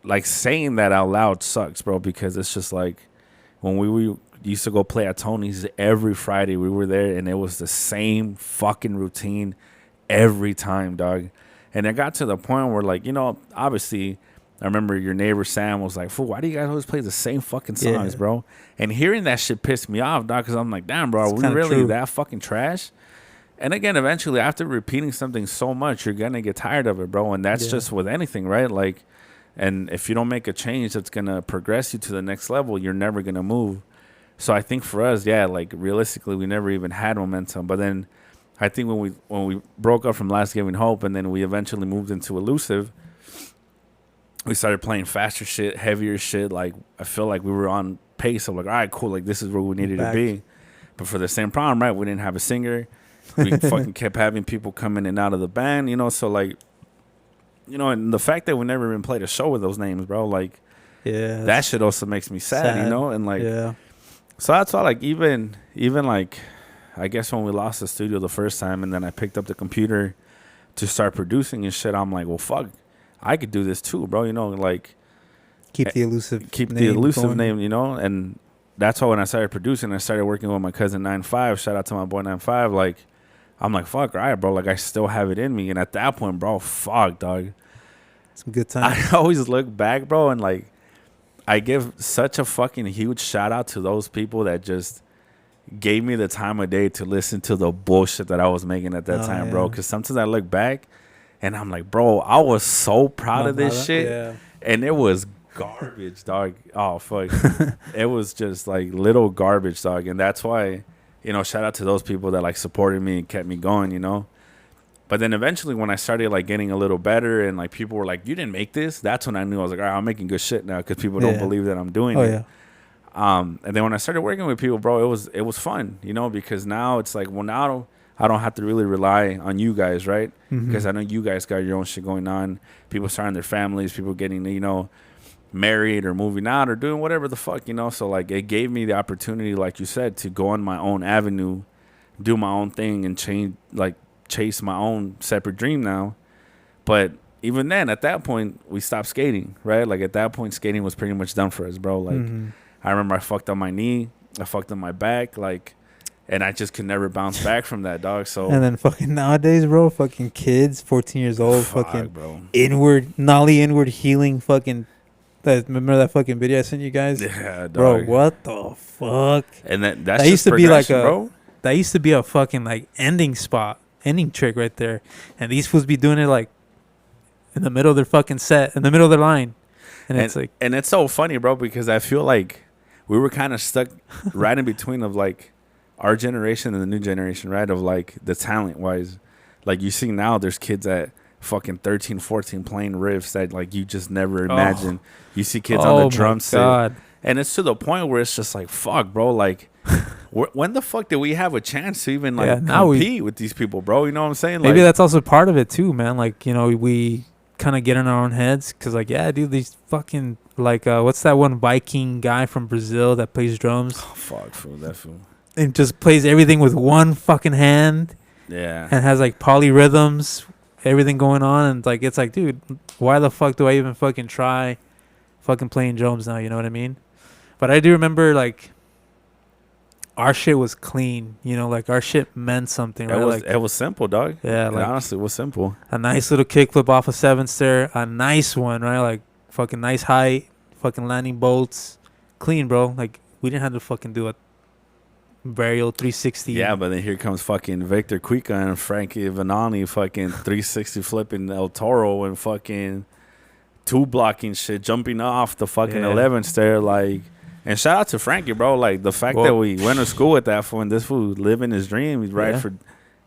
like saying that out loud sucks, bro, because it's just like when we used to go play at Tony's every Friday, we were there, and it was the same fucking routine every time, dog. And it got to the point where, like, you know, obviously, I remember your neighbor Sam was like, "Fool, why do you guys always play the same fucking songs, bro?" And hearing that shit pissed me off, dog, because I'm like, damn, bro, are we really that fucking trash? And again, eventually, after repeating something so much, you're going to get tired of it, bro. And that's just with anything, right? Like, and if you don't make a change that's going to progress you to the next level, you're never going to move. So I think for us, yeah, like, realistically, we never even had momentum. But then I think when we broke up from Last Giving Hope, and then we eventually moved into Elusive, we started playing faster shit, heavier shit. Like, I feel like we were on pace of like, all right, cool, like, this is where we needed to be. But for the same problem, right, we didn't have a singer. We fucking kept having people come in and out of the band, you know. So, like, you know, and the fact that we never even played a show with those names, bro, like, that shit also makes me sad, you know. And like, so that's why, like, even like, I guess when we lost the studio the first time, and then I picked up the computer to start producing and shit, I'm like, well, fuck, I could do this too, bro. You know, like, keep the elusive name, you know. And that's why when I started producing, I started working with my cousin 9-5. Shout out to my boy 9-5. Like, I'm like, fuck, all right, bro. Like, I still have it in me. And at that point, bro, fuck, dog. Some good times. I always look back, bro, and like, I give such a fucking huge shout out to those people that just gave me the time of day to listen to the bullshit that I was making at that time, bro. Because sometimes I look back and I'm like, bro, I was so proud of this shit. And it was garbage, dog. Oh, fuck. It was just like little garbage, dog. And that's why, you know, shout out to those people that like supported me and kept me going, you know. But then eventually when I started like getting a little better and like people were like, you didn't make this, that's when I knew I was like, all right, I'm making good shit now, because people don't believe that I'm doing it. And then when I started working with people, bro, it was fun, you know, because now it's like, well, now I don't have to really rely on you guys, right? Because I know you guys got your own shit going on. People starting their families, people getting, you know, married or moving out or doing whatever the fuck, you know. So like, it gave me the opportunity, like you said, to go on my own avenue, do my own thing, and chase my own separate dream now. But even then, at that point, we stopped skating, right? Like, at that point, skating was pretty much done for us, bro. Like, I remember I fucked up my knee, I fucked up my back, like, and I just could never bounce back from that, dog. So, and then fucking nowadays, bro, fucking kids, 14 years old, fucking bro. nollie inward healing, fucking. Remember that fucking video I sent you guys? Yeah, dog. Bro, what the fuck? And that used to be like bro. That used to be a fucking like ending trick right there. And these fools be doing it like in the middle of their fucking set, in the middle of their line. And it's like, and it's so funny, bro, because I feel like we were kind of stuck right in between of like, our generation and the new generation, right? Of like the talent wise, like you see now, there's kids at fucking 13, 14 playing riffs that like you just never imagined. You see kids on the drum set, God. and it's to the point where it's just like, fuck, bro, like. When the fuck did we have a chance to even like compete with these people, bro? You know what I'm saying? Maybe like, that's also part of it too, man. Like, you know, we kind of get in our own heads because, like, yeah, dude, these fucking like, what's that one Viking guy from Brazil that plays drums? Oh, fuck, fool, that fool. And just plays everything with one fucking hand. Yeah. And has like polyrhythms, everything going on, and like it's like, dude, why the fuck do I even fucking try, fucking playing drums now? You know what I mean? But I do remember like. Our shit was clean, you know, like our shit meant something, right? It was simple, dog. Yeah, like honestly, it was simple. A nice little kickflip off a 7-stair, a nice one, right? Like fucking nice height, fucking landing bolts, clean, bro. Like we didn't have to fucking do a burial 360. Yeah, but then here comes fucking Victor Cuica and Frankie Vanani fucking 360 flipping El Toro and fucking two blocking shit, jumping off the fucking 11 stair, like. And shout out to Frankie, bro. Like the fact that we went to school with that fool and this fool living his dream. He rides for,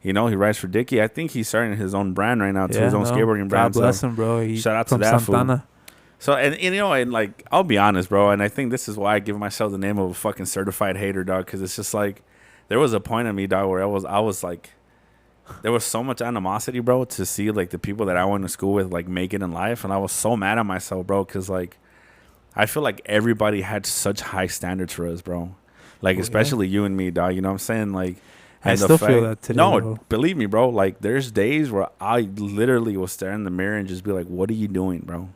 you know, he rides for Dickie. I think he's starting his own brand right now, too, his own skateboarding brand. God bless him, bro. Shout out to that fool. So and you know, and like I'll be honest, bro. And I think this is why I give myself the name of a fucking certified hater, dog. Because it's just like there was a point in me, dog, where I was like, there was so much animosity, bro, to see like the people that I went to school with like make it in life, and I was so mad at myself, bro, because like. I feel like everybody had such high standards for us, bro. Like, especially you and me, dog. You know what I'm saying? Like, I still feel that today. No, bro. Believe me, bro. Like, there's days where I literally will stare in the mirror and just be like, what are you doing, bro?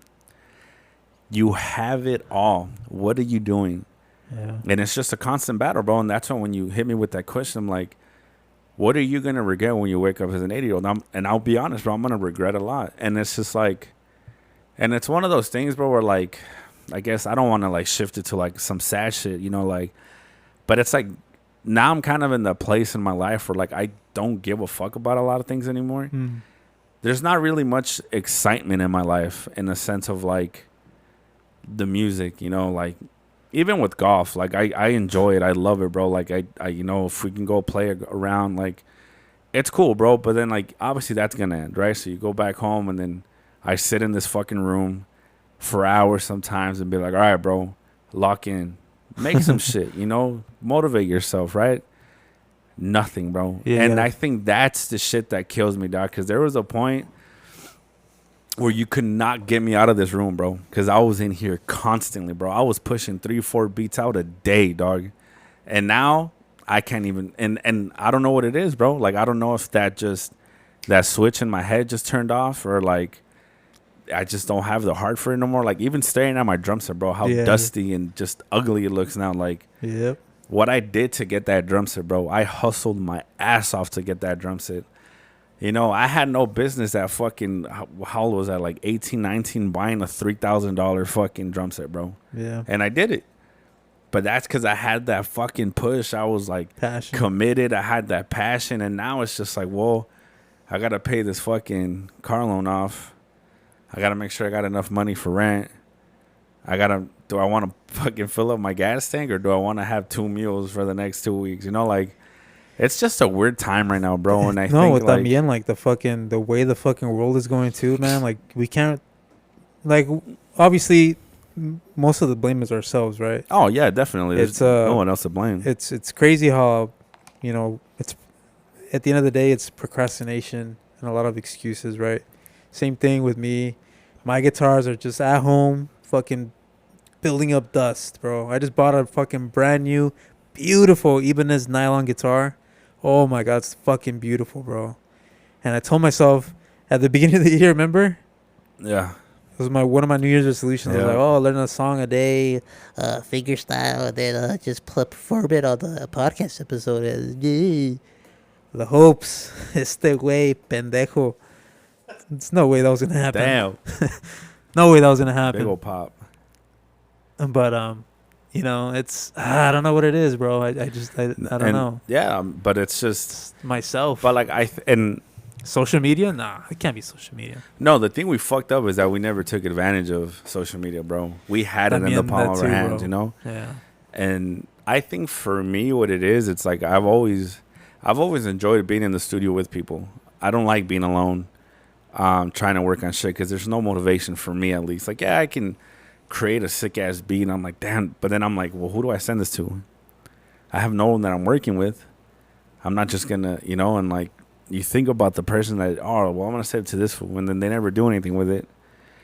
You have it all. What are you doing? Yeah. And it's just a constant battle, bro. And that's when you hit me with that question, I'm like, what are you going to regret when you wake up as an 80-year-old? And I'll be honest, bro, I'm going to regret a lot. And it's just like, and it's one of those things, bro, where like, I guess I don't want to like shift it to like some sad shit, you know, like, but it's like now I'm kind of in the place in my life where like I don't give a fuck about a lot of things anymore. There's not really much excitement in my life in the sense of like the music, you know, like even with golf, like I enjoy it. I love it, bro. Like I you know, if we can go play around, like it's cool, bro. But then like obviously that's going to end, right? So you go back home and then I sit in this fucking room for hours sometimes and be like, all right, bro, lock in, make some shit, you know, motivate yourself, right? Nothing, bro. Yeah, and I think that's the shit that kills me, dog, because there was a point where you could not get me out of this room, bro, because I was in here constantly, bro. I was pushing 3-4 beats out a day, dog. And now I can't even, and I don't know what it is, bro. Like, I don't know if that switch in my head just turned off or like, I just don't have the heart for it no more. Like, even staring at my drum set, bro, how dusty and just ugly it looks now. Like, what I did to get that drum set, bro, I hustled my ass off to get that drum set. You know, I had no business at fucking, how old was I, like 18, 19, buying a $3,000 fucking drum set, bro. Yeah. And I did it. But that's because I had that fucking push. I was, like, committed. I had that passion. And now it's just like, well, I got to pay this fucking car loan off. I got to make sure I got enough money for rent. Do I want to fucking fill up my gas tank or do I want to have 2 meals for the next 2 weeks? You know, like, it's just a weird time right now, bro. And I think, with like, también, like, the way the fucking world is going too, man. Like, we can't, like, obviously, most of the blame is ourselves, right? Oh, yeah, definitely. There's no one else to blame. It's crazy how, you know, it's, at the end of the day, it's procrastination and a lot of excuses, right? Same thing with me. My guitars are just at home, fucking building up dust, bro. I just bought a fucking brand new, beautiful Ibanez nylon guitar. Oh my God, it's fucking beautiful, bro. And I told myself at the beginning of the year, remember? Yeah. It was one of my New Year's resolutions. I was like, oh, learn a song a day, figure style, and then just perform it on the podcast episode. The hopes. Este güey, pendejo. There's no way that was gonna happen. Damn. No way that was gonna happen. Big ol' pop. But you know, it's I don't know what it is, bro. I don't know. Yeah, but it's just it's myself. But like and social media, nah, it can't be social media. No, the thing we fucked up is that we never took advantage of social media, bro. We had it in the palm of our hands, bro. you know. Yeah. And I think for me, what it is, it's like I've always enjoyed being in the studio with people. I don't like being alone, trying to work on shit because there's no motivation for me at least. Like, yeah, I can create a sick ass beat. And I'm like, damn, but then I'm like, well, who do I send this to? I have no one that I'm working with. I'm not just gonna, and like you think about the person that, oh, well, I'm gonna send it to this fool, and then they never do anything with it.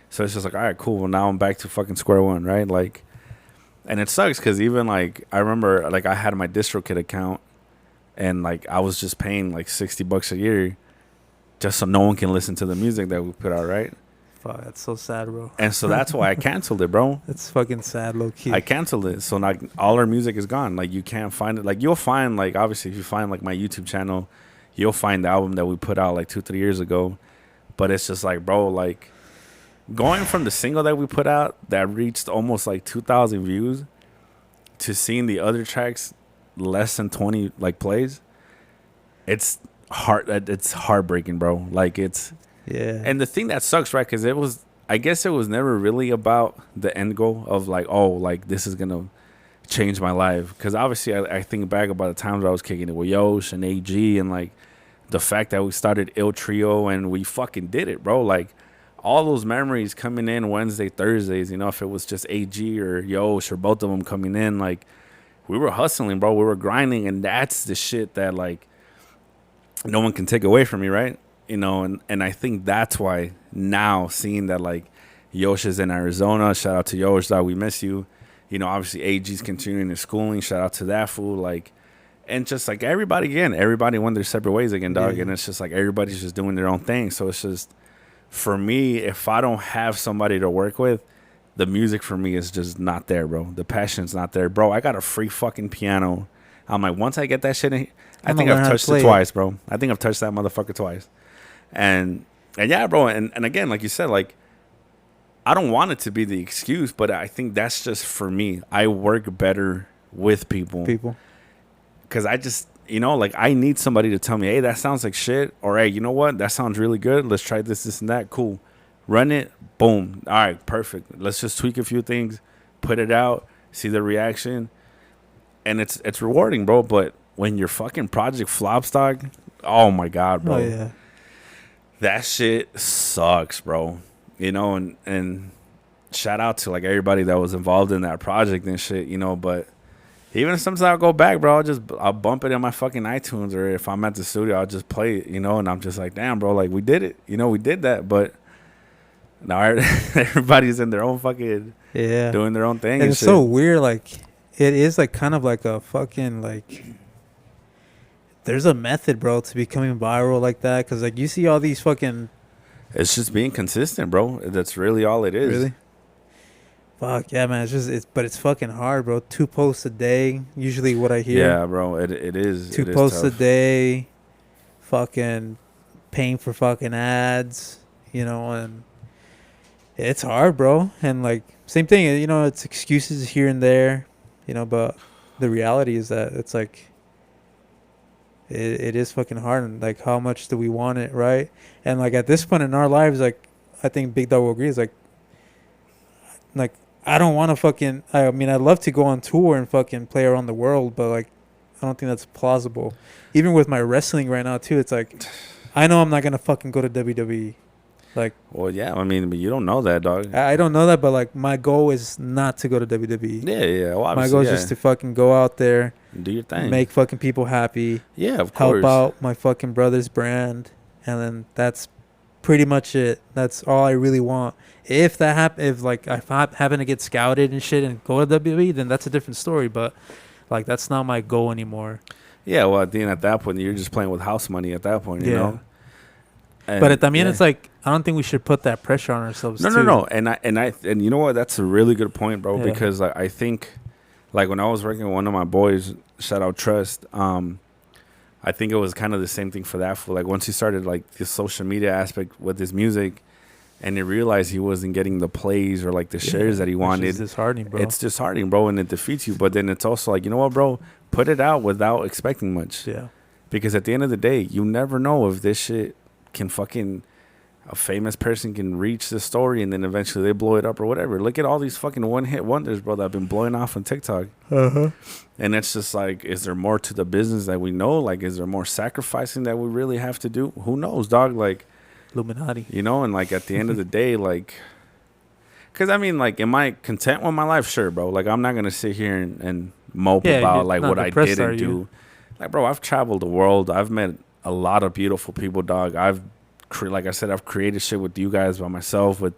So it's just like, all right, cool. Well, now I'm back to fucking square one, right? Like, and it sucks because even like I remember like I had my DistroKid account, and like I was just paying like $60 a year, just so no one can listen to the music that we put out, right? Fuck, that's so sad, bro. And so that's why I canceled it, bro. It's fucking sad, low key. I canceled it. So like all our music is gone. Like you can't find it. Like you'll find like obviously if you find like my YouTube channel, you'll find the album that we put out like 2-3 years ago. But it's just like, bro, like going from the single that we put out that reached almost like 2,000 views to seeing the other tracks less than 20 like plays, it's heartbreaking, bro. Like it's. Yeah. And the thing that sucks, right, because I guess it was never really about the end goal of like, oh, like this is going to change my life. Because obviously I think back about the times I was kicking it with Yosh and AG and like the fact that we started Il Trio and we fucking did it, bro. Like all those memories coming in Wednesday, Thursdays, if it was just AG or Yosh or both of them coming in, like we were hustling, bro. We were grinding. And that's the shit that like no one can take away from me, right? And I think that's why now seeing that like Yosh is in Arizona, shout out to Yosh, dog, we miss you. Obviously AG's continuing his schooling, shout out to that fool. Like, and just like everybody went their separate ways again, dog. Yeah. And it's just like everybody's just doing their own thing. So it's just, for me, if I don't have somebody to work with, the music for me is just not there, bro. The passion's not there, bro. I got a free fucking piano. I'm like, once I get that shit in, I think I've touched it twice, bro. I think I've touched that motherfucker twice. And yeah, bro, and again, like you said, like I don't want it to be the excuse, but I think that's just for me. I work better with people. Because I just, like I need somebody to tell me, hey, that sounds like shit. Or, hey, you know what? That sounds really good. Let's try this, and that. Cool. Run it. Boom. All right, perfect. Let's just tweak a few things, put it out, see the reaction. And it's rewarding, bro. But when your fucking project flops, dog, oh, my God, bro. Oh, yeah. That shit sucks, bro. And shout out to like everybody that was involved in that project and shit, but even sometimes I'll go back, bro, I'll bump it in my fucking iTunes, or if I'm at the studio, I'll just play it, and I'm just like, damn, bro, like we did it, we did that, but now everybody's in their own fucking doing their own thing. And it's shit. So weird, like it is like kind of like a fucking like. There's a method, bro, to becoming viral like that. Because, like, you see all these fucking... It's just being consistent, bro. That's really all it is. Really? Fuck, yeah, man. But it's fucking hard, bro. 2 posts a day, usually what I hear. Yeah, bro. It is. 2 posts a day, fucking paying for fucking ads, and it's hard, bro. And, like, same thing, it's excuses here and there, but the reality is that it's like... It is fucking hard, and like how much do we want it, right? And like at this point in our lives, like I think Big Dog will agree, is like I don't want to fucking, I mean I'd love to go on tour and fucking play around the world, but like I don't think that's plausible. Even with my wrestling right now too, it's like I know I'm not gonna fucking go to WWE. Like, well, yeah, I mean, but you don't know that, dog. I don't know that, but like my goal is not to go to WWE. Yeah. Well, my goal is just to fucking go out there, do your thing, make fucking people happy. Yeah, of course. Help out my fucking brother's brand, and then that's pretty much it. That's all I really want. If that if I happen to get scouted and shit and go to WWE, then that's a different story. But like that's not my goal anymore. Yeah, well, at that point, you're just playing with house money at that point, you know. And but it's like I don't think we should put that pressure on ourselves. No. And you know what? That's a really good point, bro. Yeah. Because like I think, like when I was working with one of my boys, shout out Trust. I think it was kind of the same thing for that. For like once he started like the social media aspect with his music, and he realized he wasn't getting the plays or like the shares that he wanted. It's disheartening, bro. It's disheartening, bro, and it defeats you. But then it's also like, you know what, bro? Put it out without expecting much. Yeah. Because at the end of the day, you never know if this shit can fucking a famous person can reach the story and then eventually they blow it up or whatever. Look at all these fucking one-hit wonders, bro, that have been blowing off on TikTok. And it's just like, is there more to the business that we know? Like, is there more sacrificing that we really have to do? Who knows, dog? Like, Illuminati. you know, and like at the end of the day, like, because I mean, like, am I content with my life? Sure, bro. Like, I'm not going to sit here and mope Yeah, about you're like not what I depressed, are didn't you? do. Like, bro, I've traveled the world. I've met a lot of beautiful people, dog. Like I said, I've created shit with you guys by myself, with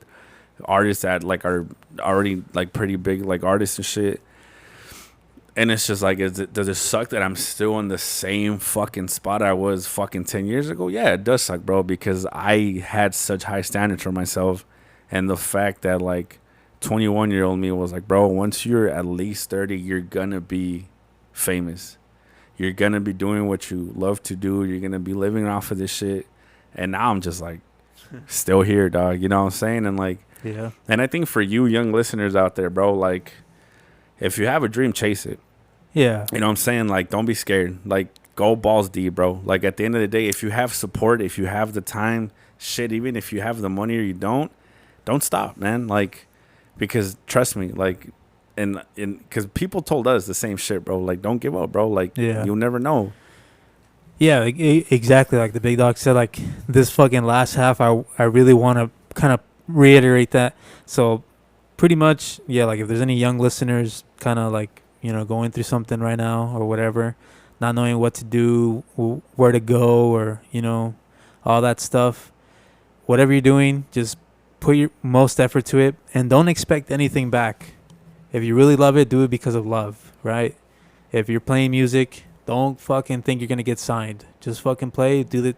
artists that like are already like pretty big like artists and shit. And it's just like, does it suck that I'm still in the same fucking spot I was fucking 10 years ago? Yeah, it does suck, bro, because I had such high standards for myself. And the fact that like 21-year-old me was like, bro, once you're at least 30, you're gonna be famous. You're gonna be doing what you love to do. You're gonna be living off of this shit. And now I'm just like still here, dog. You know what I'm saying? And like, Yeah. and I think for you young listeners out there, bro, like, if you have a dream, chase it. Yeah. You know what I'm saying? Like, don't be scared. Like, go balls deep, bro. Like, at the end of the day, if you have support, if you have the time, shit, even if you have the money or you don't stop, man. Like, because trust me, like, and because people told us the same shit, bro. Like, don't give up, bro. Like, Yeah. you'll never know. Yeah, like, exactly. Like the big dog said, like this fucking last half, I really want to kind of reiterate that. So pretty much, yeah, like if there's any young listeners kind of like, you know, going through something right now or whatever, not knowing what to do, where to go, or, you know, all that stuff, whatever you're doing, just put your most effort to it and don't expect anything back. If you really love it, do it because of love, right? If you're playing music, don't fucking think you're going to get signed. Just fucking play, do the,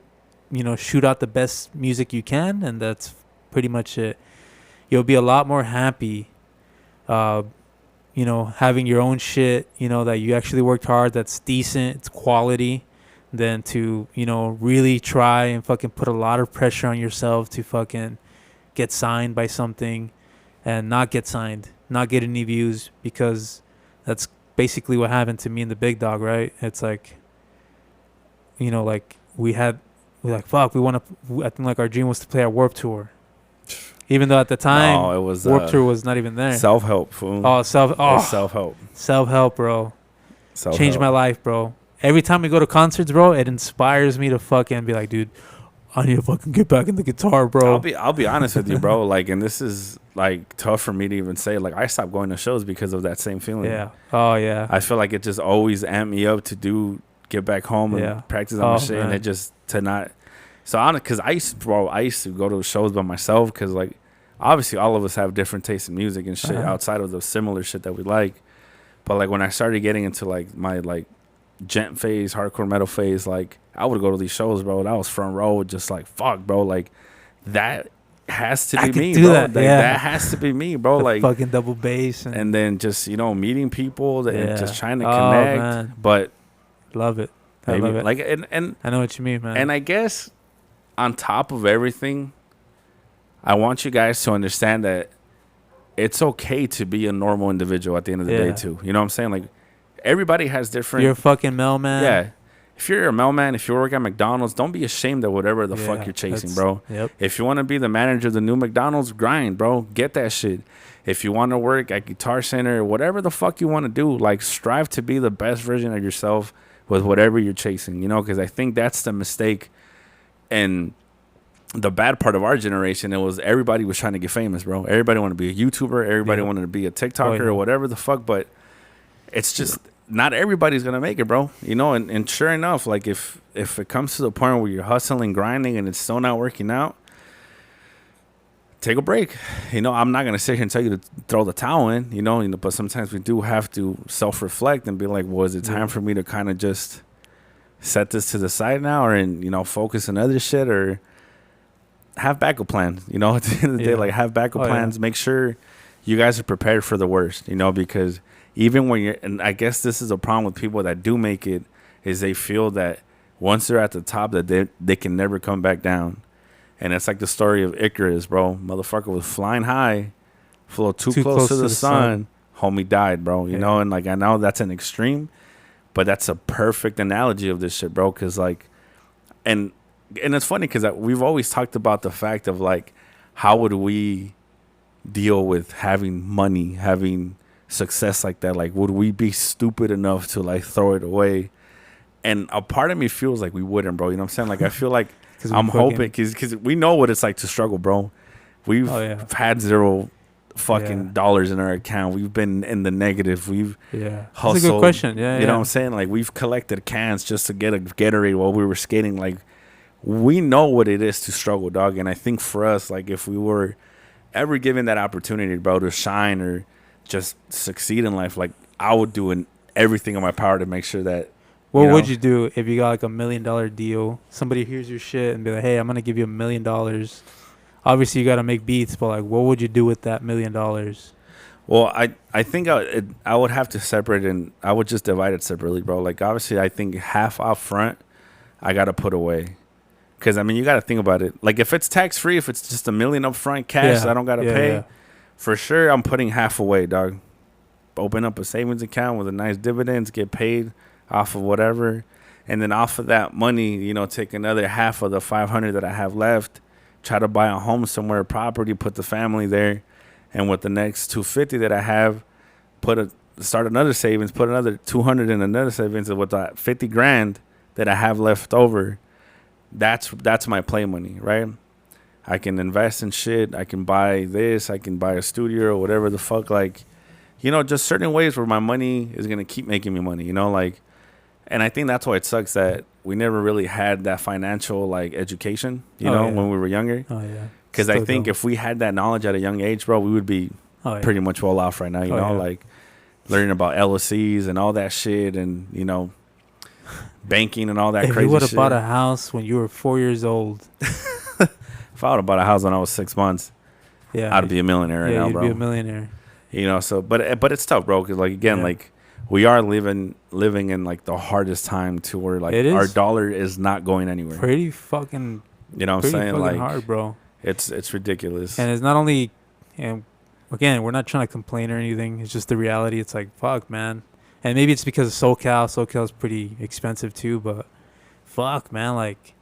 you know, shoot out the best music you can, and that's pretty much it. You'll be a lot more happy, you know, having your own shit, you know, that you actually worked hard, that's decent, it's quality, than to, you know, really try and fucking put a lot of pressure on yourself to fucking get signed by something and not get signed, not get any views, because that's basically what happened to me and the big dog, right? It's like, you know, like we're like, fuck, I think like our dream was to play at Warped Tour. Even though at the time, No, it was Warped Tour was not even there. self-help, fool. Self-help, bro. Self-help. Changed my life, bro. Every time we go to concerts, bro, it inspires me to fucking be like, dude, I need to fucking get back in the guitar, bro. I'll be honest with you, bro. Like, and this is like tough for me to even say. Like, I stopped going to shows because of that same feeling. Yeah. Oh, yeah. I feel like it just always amped me up to get back home and Yeah. practice on my shit, and man. it just to not. So honest, because I used to go to shows by myself, because like obviously all of us have different tastes in music and shit outside of the similar shit that we like. But like when I started getting into like my like gent phase, hardcore metal phase, like I would go to these shows, bro. And I was front row, just like fuck, bro. Like that has to I be could me, do bro. that, Like, yeah. that has to be me, bro. The Like fucking double bass. and then just, you know, meeting people and Yeah. just trying to Oh, connect. man. But Love it. I maybe love it. like and I know what you mean, man. and I guess on top of everything, I want you guys to understand that it's okay to be a normal individual at the end of the day Yeah. too. You know what I'm saying? Like everybody has different. You're a fucking mailman. yeah. If you're a mailman, if you work at McDonald's, don't be ashamed of whatever the fuck Yeah, you're chasing, that's- bro. Yep. If you want to be the manager of the new McDonald's, grind, bro. Get that shit. If you want to work at Guitar Center, whatever the fuck you want to do, like strive to be the best version of yourself with whatever you're chasing, you know, because I think that's the mistake. And the bad part of our generation, it was everybody was trying to get famous, bro. Everybody wanted to be a YouTuber. Everybody Yeah. wanted to be a TikToker yeah. or whatever the fuck. But it's just not everybody's going to make it, bro. You know, and sure enough, like if it comes to the point where you're hustling, grinding, and it's still not working out, take a break. You know, I'm not going to sit here and tell you to throw the towel in, you know, but sometimes we do have to self-reflect and be like, well, is it time for me to kind of just set this to the side now or, you know, focus on other shit or have backup plans, you know, at the end of the day, Yeah. like have backup Oh, yeah. plans. Make sure you guys are prepared for the worst, you know, because even when you're, and I guess this is a problem with people that do make it, is they feel that once they're at the top that they can never come back down. And it's like the story of Icarus, bro. Motherfucker was flying high, flew too close to the sun. Homie died, bro. You know, and like I know that's an extreme, but that's a perfect analogy of this shit, bro. Because like, and and it's funny because we've always talked about the fact of like, how would we deal with having money, having success like that? Like, would we be stupid enough to like throw it away? And a part of me feels like we wouldn't, bro. You know what I'm saying? Like, I feel like I'm hoping because we know what it's like to struggle, bro. We've had zero fucking dollars in our account. We've been in the negative. We've hustled. That's a good question. Yeah, you know what I'm saying? Like, we've collected cans just to get a Gatorade while we were skating. Like, we know what it is to struggle, dog. And I think for us, like, if we were ever given that opportunity, bro, to shine or just succeed in life, like, I would do everything in my power to make sure that. What would you do if you got like $1 million deal? Somebody hears your shit and be like, "Hey, I'm gonna give you $1 million." Obviously, you got to make beats, but like, what would you do with that $1 million? Well, I think I would have to separate, and I would just divide it separately, bro. Like, obviously, I think half up front, I got to put away. Because, I mean, you got to think about it. Like, if it's tax-free, if it's just $1 million up front cash I don't got to pay, for sure, I'm putting half away, dog. Open up a savings account with a nice dividends, get paid off of whatever. And then off of that money, you know, take another half of the $500 that I have left, try to buy a home somewhere, property, put the family there. And with the next $250 that I have, start another savings, put another $200 in another savings. And with that $50,000 that I have left over, that's my play money, right? I can invest in shit. I can buy this. I can buy a studio or whatever the fuck. Like, you know, just certain ways where my money is going to keep making me money, you know, like. And I think that's why it sucks that we never really had that financial, like, education, you know, when we were younger. Oh, yeah. Because I think if we had that knowledge at a young age, bro, we would be pretty much well off right now, you know, like learning about LLCs and all that shit and, you know, banking and all that crazy shit. If you would have bought a house when you were 4 years old. If I would have bought a house when I was 6 months, I'd be a millionaire right now, bro. You'd be a millionaire. You know, so, but it's tough, bro, because, like, again, like, we are living in, like, the hardest time to where, like, our dollar is not going anywhere. Pretty fucking, you know what I'm saying? Like, hard, bro. It's ridiculous. And it's not only, and again, we're not trying to complain or anything. It's just the reality. It's like, fuck, man. And maybe it's because of SoCal. SoCal's pretty expensive too, but fuck, man, like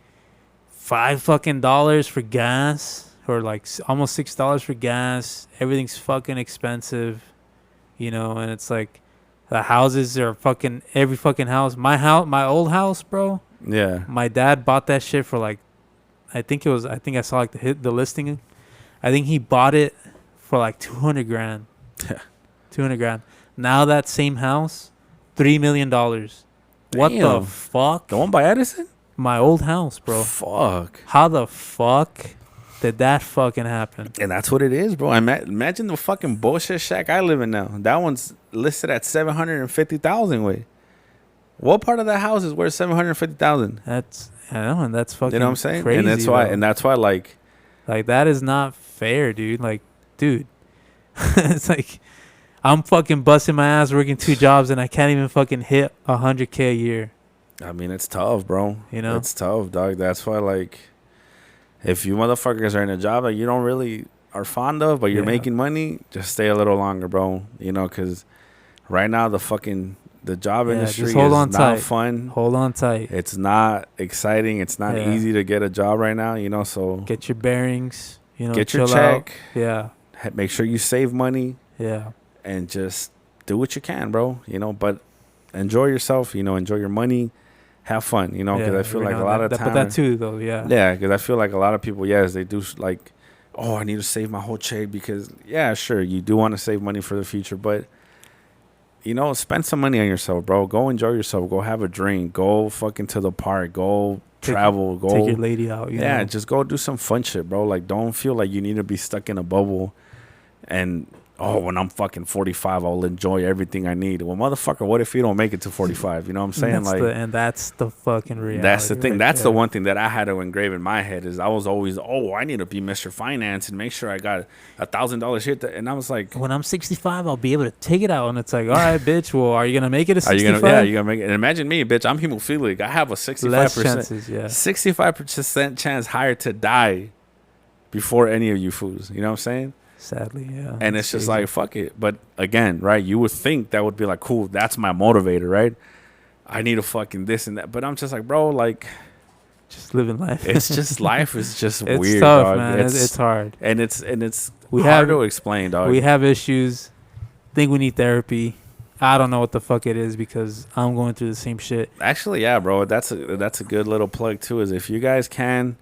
$5 for gas or like almost $6 for gas. Everything's fucking expensive, you know, and it's like the houses are fucking every fucking house. My old house, bro. Yeah. My dad bought that shit for like, I think I saw like the listing. I think he bought it for like $200,000. $200,000. Now that same house, $3 million. What the fuck? The one by Edison? My old house, bro. Fuck. How the fuck did that fucking happen? And that's what it is, bro. Imagine the fucking bullshit shack I live in now. That one's listed at $750,000. Wait, what part of that house is worth $750,000? I know, and that's fucking. You know what I'm saying? Crazy, and that's why, like that is not fair, dude. Like, dude, it's like I'm fucking busting my ass working 2 jobs and I can't even fucking hit $100K a year. I mean, it's tough, bro. You know, it's tough, dog. That's why, like, if you motherfuckers are in a job that you don't really are fond of, but you're making money, just stay a little longer, bro. You know, because right now the job industry is not fun. Hold on tight. It's not exciting. It's not easy to get a job right now, you know, so get your bearings, you know, get your check. Out. Yeah. Make sure you save money. Yeah. And just do what you can, bro, you know, but enjoy yourself, you know, enjoy your money, have fun, you know, because I feel like a lot of time. But that too, though, yeah. Yeah, because I feel like a lot of people, yes, they do like, oh, I need to save my whole check because, yeah, sure, you do want to save money for the future, but you know, spend some money on yourself, bro. Go enjoy yourself. Go have a drink. Go fucking to the park. Go travel. Go take your lady out. You know? Just go do some fun shit, bro. Like, don't feel like you need to be stuck in a bubble. And when I'm fucking 45, I'll enjoy everything I need. Well, motherfucker, what if you don't make it to 45? You know what I'm saying? And that's the fucking reality. That's the thing. Right? That's the one thing that I had to engrave in my head is I was always, I need to be Mr. Finance and make sure I got $1,000 shit. And I was like, when I'm 65, I'll be able to take it out. And it's like, all right, bitch. Well, are you gonna make it to 65? You're gonna make it. And imagine me, bitch. I'm hemophilic. I have a 65%, less chances, 65% chance higher to die before any of you fools. You know what I'm saying? Sadly, yeah. And it's just like, fuck it. But again, right, you would think that would be like, cool, that's my motivator, right? I need a fucking this and that. But I'm just like, bro, like, just living life. It's just life is just It's weird, tough, dog. man. It's hard. and it's We hard have- to explain, dog. We have issues. Think we need therapy. I don't know what the fuck it is because I'm going through the same shit. Actually, yeah, bro. That's a good little plug too. Is if you guys can,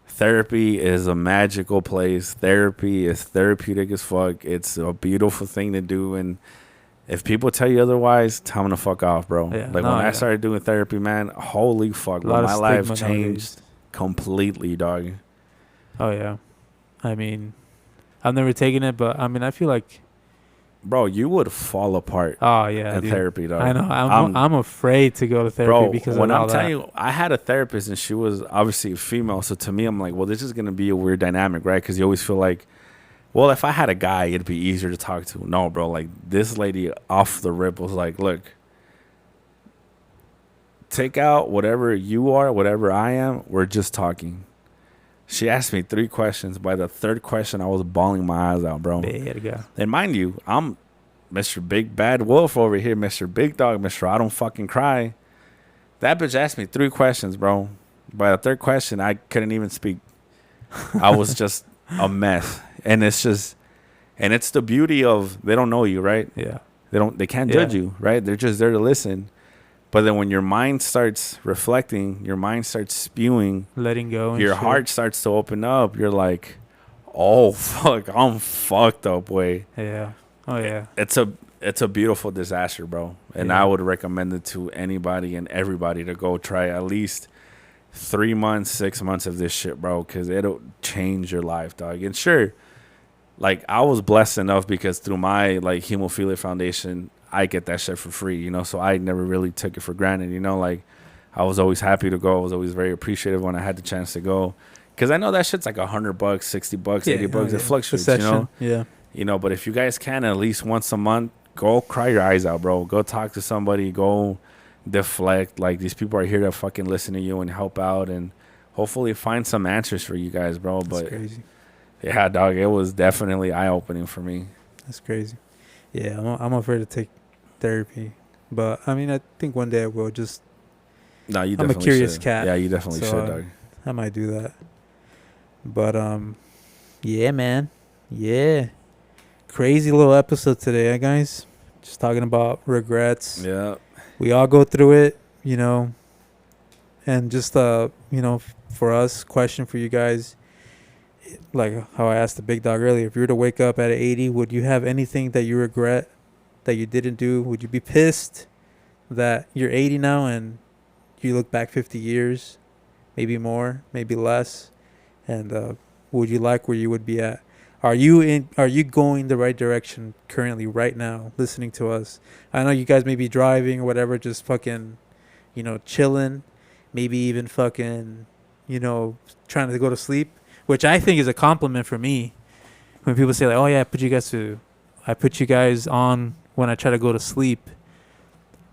therapy is a magical place. Therapy is therapeutic as fuck. It's a beautiful thing to do, and if people tell you otherwise, tell them to fuck off, bro. Yeah, like no, when I yeah. started doing therapy, man, holy fuck, A bro, lot of my life stigma changed nowadays. completely, dog. Oh yeah, I mean, I've never taken it, but I mean, I feel like, Bro, you would fall apart oh yeah, in dude. therapy, dog. I know. I'm afraid to go to therapy Bro, because when of all I'm telling that. you, I had a therapist and she was obviously a female. So to me, I'm like, well, this is going to be a weird dynamic, right? Because you always feel like, well, if I had a guy, it'd be easier to talk to. No, bro. Like, this lady off the rip was like, look, take out whatever you are, whatever I am. We're just talking. She asked me 3 questions. By the 3rd question, I was bawling my eyes out, bro. Verga. And mind you, I'm Mr. Big Bad Wolf over here, Mr. Big Dog, Mr. I don't fucking cry. That bitch asked me 3 questions, bro. By the 3rd question, I couldn't even speak. I was just a mess. And it's the beauty of they don't know you, right? Yeah. They can't Yeah. judge you, right? They're just there to listen. But then when your mind starts reflecting, your mind starts spewing, Letting go. And your shit. heart starts to open up. You're like, oh fuck, I'm fucked up, way. Yeah. Oh yeah. It's a beautiful disaster, bro. And Yeah. I would recommend it to anybody and everybody to go try at least 3 months, 6 months of this shit, bro, because it'll change your life, dog. And sure, like I was blessed enough because through my like hemophilia foundation, I get that shit for free, you know. So I never really took it for granted, you know. Like I was always happy to go. I was always very appreciative when I had the chance to go, because I know that shit's like $100, $60, $80. It fluctuates, you know. Yeah. You know, but if you guys can at least once a month, go cry your eyes out, bro. Go talk to somebody. Go deflect. Like these people are here to fucking listen to you and help out and hopefully find some answers for you guys, bro. That's But crazy. yeah, dog, it was definitely eye opening for me. That's crazy. Yeah, I'm afraid to take therapy, but I mean, I think one day I will. Just No, you I'm a definitely curious should. cat, Yeah, you definitely so, should, dog. I might do that. But yeah, man. Yeah. Crazy little episode today, guys. Just talking about regrets. Yeah. We all go through it, you know. And just for us, question for you guys, like how I asked the big dog earlier, if you were to wake up at 80, would you have anything that you regret that you didn't do? Would you be pissed that you're 80 now and you look back 50 years, maybe more, maybe less, and would you like where you would be at? Are you going the right direction currently right now listening to us? I know you guys may be driving or whatever, just fucking, chilling, maybe even fucking, trying to go to sleep, which I think is a compliment for me. When people say like, "Oh yeah, I put you guys on when I try to go to sleep,"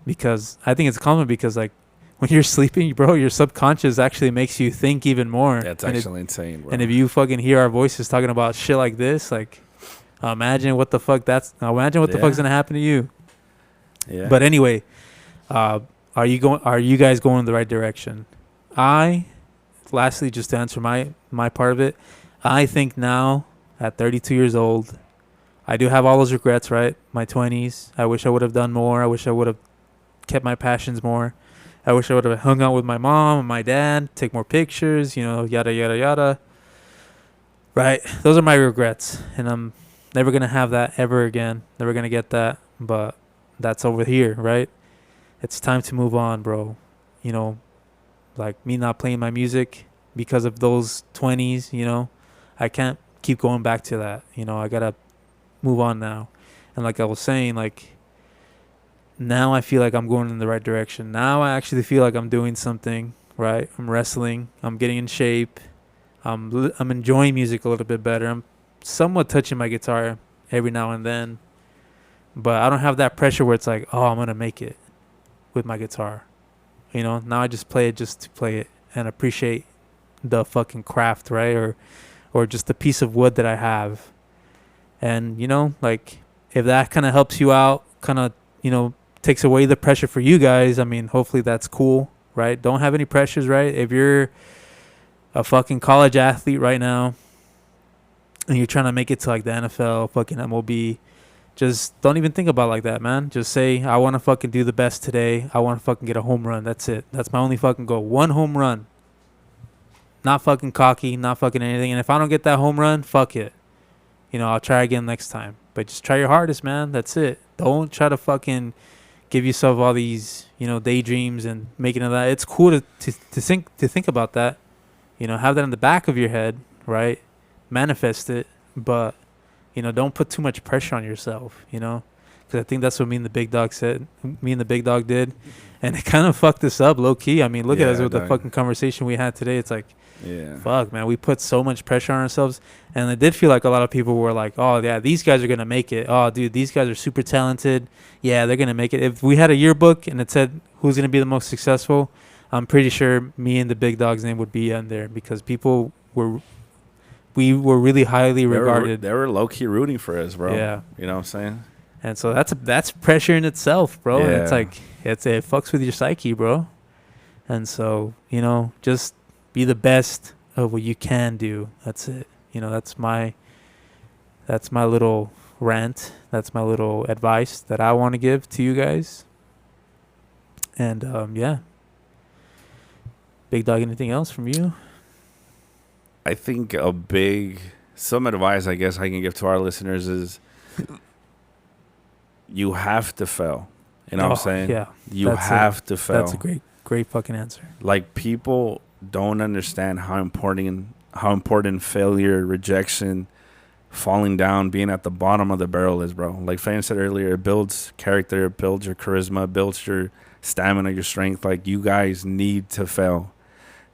because I think it's a compliment because like when you're sleeping, bro, your subconscious actually makes you think even more. That's And if- actually insane, bro. and if you fucking hear our voices talking about shit like this, like, imagine what the fuck imagine what the Yeah. fuck's gonna happen to you. yeah. But anyway, are you guys going in the right direction? Lastly, just to answer my part of it, I think now at 32 years old, I do have all those regrets, right? My 20s, I wish I would have done more. I wish I would have kept my passions more. I wish I would have hung out with my mom and my dad, take more pictures, yada, yada, yada. Right? Those are my regrets. And I'm never going to have that ever again. Never going to get that. But that's over here, right? It's time to move on, bro. Like me not playing my music because of those 20s, I can't keep going back to that. I got to move on now. And like I was saying, like, now I feel like I'm going in the right direction. Now I actually feel like I'm doing something, right? I'm wrestling. I'm getting in shape. I'm enjoying music a little bit better. I'm somewhat touching my guitar every now and then. But I don't have that pressure where it's like, oh, I'm going to make it with my guitar. Now I just play it just to play it and appreciate the fucking craft, right? Or just the piece of wood that I have. And, like, if that kind of helps you out, kind of, takes away the pressure for you guys, I mean, hopefully that's cool. right? Don't have any pressures, right? If you're a fucking college athlete right now and you're trying to make it to like the NFL, fucking MLB, just don't even think about it like that, man. Just say, I want to fucking do the best today. I want to fucking get a home run. That's it. That's my only fucking goal. One home run. Not fucking cocky, not fucking anything. And if I don't get that home run, fuck it. You know, I'll try again next time. But just try your hardest, man. That's it. Don't try to fucking give yourself all these, you know, daydreams and making it that. It's cool to think about that. You know, have that in the back of your head, right? Manifest it, but you know, don't put too much pressure on yourself. You know, because I think that's what me and the big dog said. Me and the big dog did, and it kind of fucked us up, low key. I mean, look at us with the fucking conversation we had today. It's like, fuck, man, we put so much pressure on ourselves, and I did feel like a lot of people were like, oh yeah, these guys are gonna make it. Oh, dude, these guys are super talented. Yeah, they're gonna make it. If we had a yearbook and it said who's gonna be the most successful, I'm pretty sure me and the big dog's name would be on there because we were really highly regarded. They were low key rooting for us, bro. Yeah, you know what I'm saying. And so that's pressure in itself, bro. Yeah. And it's like it fucks with your psyche, bro. And so, you know, just be the best of what you can do. That's it. You know, that's my little rant. That's my little advice that I want to give to you guys. And yeah. Big dog, anything else from you? I think some advice I guess I can give to our listeners is you have to fail. You know what I'm saying? Yeah. You have to fail. That's a great fucking answer. Like, people don't understand how important failure, rejection, falling down, being at the bottom of the barrel is, bro. Like Fane said earlier, it builds character, it builds your charisma, it builds your stamina, your strength. Like, you guys need to fail.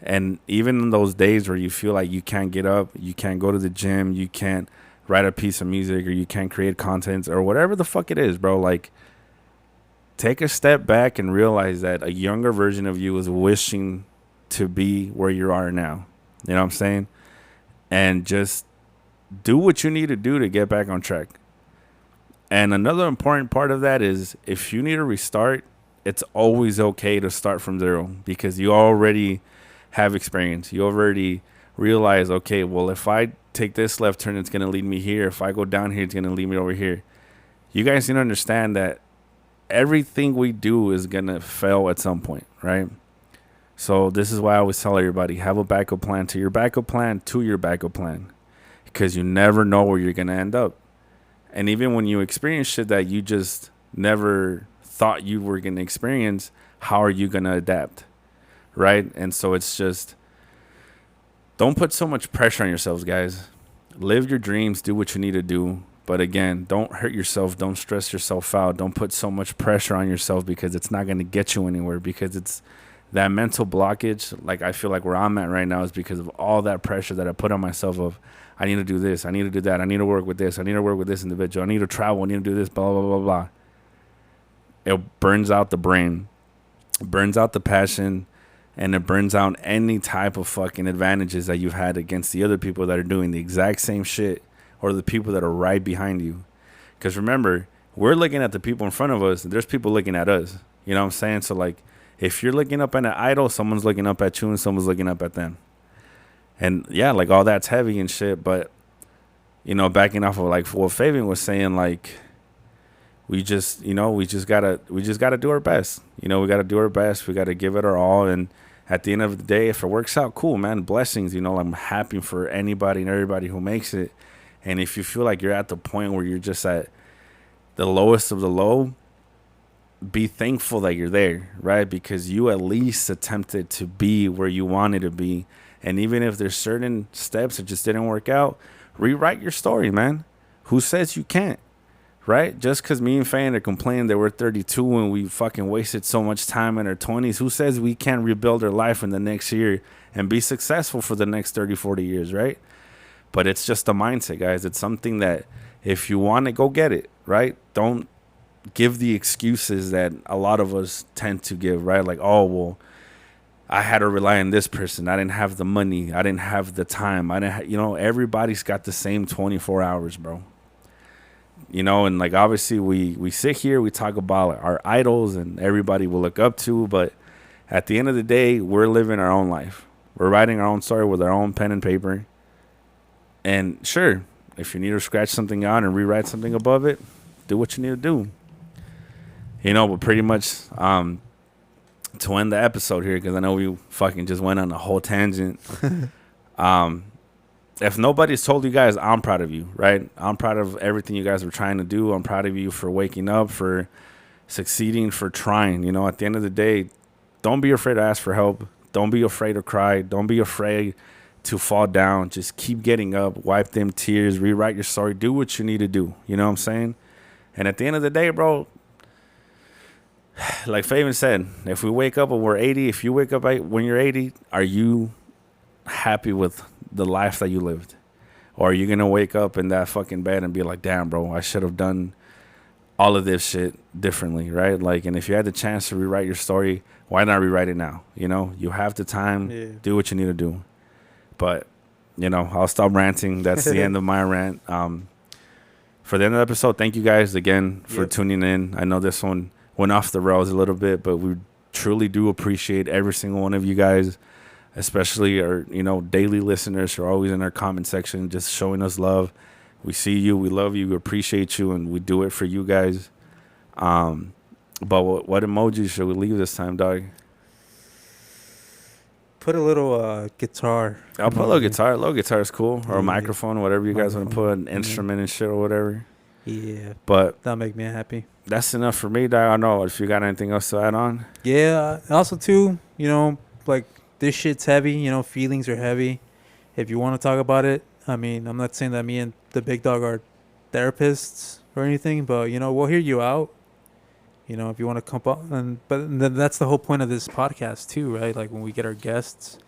And even in those days where you feel like you can't get up, you can't go to the gym, you can't write a piece of music, or you can't create content, or whatever the fuck it is, bro, like, take a step back and realize that a younger version of you is wishing to be where you are now. You know what I'm saying? And just do what you need to do to get back on track. And another important part of that is, if you need to restart, it's always okay to start from zero, because you already have experience. You already realize, okay, well, if I take this left turn, it's going to lead me here. If I go down here, it's going to lead me over here. You guys need to understand that everything we do is going to fail at some point, right? So this is why I always tell everybody, have a backup plan to your backup plan to your backup plan, because you never know where you're going to end up. And even when you experience shit that you just never thought you were going to experience, how are you going to adapt? Right? And so it's just, don't put so much pressure on yourselves, guys. Live your dreams, do what you need to do. But again, don't hurt yourself. Don't stress yourself out. Don't put so much pressure on yourself, because it's not going to get you anywhere, because it's that mental blockage. Like, I feel like where I'm at right now is because of all that pressure that I put on myself of, I need to do this, I need to do that, I need to work with this, I need to work with this individual, I need to travel, I need to do this, blah, blah, blah, blah. It burns out the brain, it burns out the passion, and it burns out any type of fucking advantages that you've had against the other people that are doing the exact same shit, or the people that are right behind you. Because remember, we're looking at the people in front of us, and there's people looking at us. You know what I'm saying? So, like, if you're looking up at an idol, someone's looking up at you, and someone's looking up at them. And yeah, like, all that's heavy and shit. But, you know, backing off of like what Fabian was saying, like, we just gotta do our best. You know, we gotta do our best. We gotta give it our all. And at the end of the day, if it works out, cool, man, blessings. You know, I'm happy for anybody and everybody who makes it. And if you feel like you're at the point where you're just at the lowest of the low, be thankful that you're there, right? Because you at least attempted to be where you wanted to be. And even if there's certain steps that just didn't work out, rewrite your story, man. Who says you can't, right? Just because me and Fane are complaining that we're 32 and we fucking wasted so much time in our 20s, who says we can't rebuild our life in the next year and be successful for the next 30, 40 years, right? But it's just a mindset, guys. It's something that if you want it, go get it, right? Don't give the excuses that a lot of us tend to give, right? Like, oh, well, I had to rely on this person. I didn't have the money. I didn't have the time. Everybody's got the same 24 hours, bro. You know, and like, obviously we sit here, we talk about our idols and everybody we look up to, but At the end of the day, we're living our own life. We're writing our own story with our own pen and paper. And sure, if you need to scratch something out and rewrite something above it, do what you need to do. You know, but pretty much to end the episode here, because I know we fucking just went on a whole tangent. If nobody's told you guys, I'm proud of you, right? I'm proud of everything you guys are trying to do. I'm proud of you for waking up, for succeeding, for trying. You know, at the end of the day, don't be afraid to ask for help. Don't be afraid to cry. Don't be afraid to fall down. Just keep getting up, wipe them tears, rewrite your story, do what you need to do. You know what I'm saying? And at the end of the day, bro, like Fabian said, if we wake up and we're 80, if you wake up when you're 80, are you happy with the life that you lived? Or are you going to wake up in that fucking bed and be like, damn, bro, I should have done all of this shit differently, right? Like, and if you had the chance to rewrite your story, why not rewrite it now? You know, you have the time, do what you need to do. But, you know, I'll stop ranting. That's the end of my rant. For the end of the episode, thank you guys again for tuning in. I know this one went off the rails a little bit, but we truly do appreciate every single one of you guys, especially our, you know, daily listeners who are always in our comment section just showing us love. We see you, we love you, we appreciate you, and we do it for you guys. But what emoji should we leave this time, dog? Put a little guitar. I'll put a little guitar. A little guitar is cool. Or a microphone, whatever you guys want to put, an instrument and shit or whatever. Yeah. But that'll make me happy. That's enough for me, dog. I don't know if you got anything else to add on. Yeah. Also, too, you know, like, this shit's heavy. You know, feelings are heavy. If you want to talk about it, I mean, I'm not saying that me and the big dog are therapists or anything, but, you know, we'll hear you out. You know, if you want to come up, but that's the whole point of this podcast too, right? Like when we get our guests,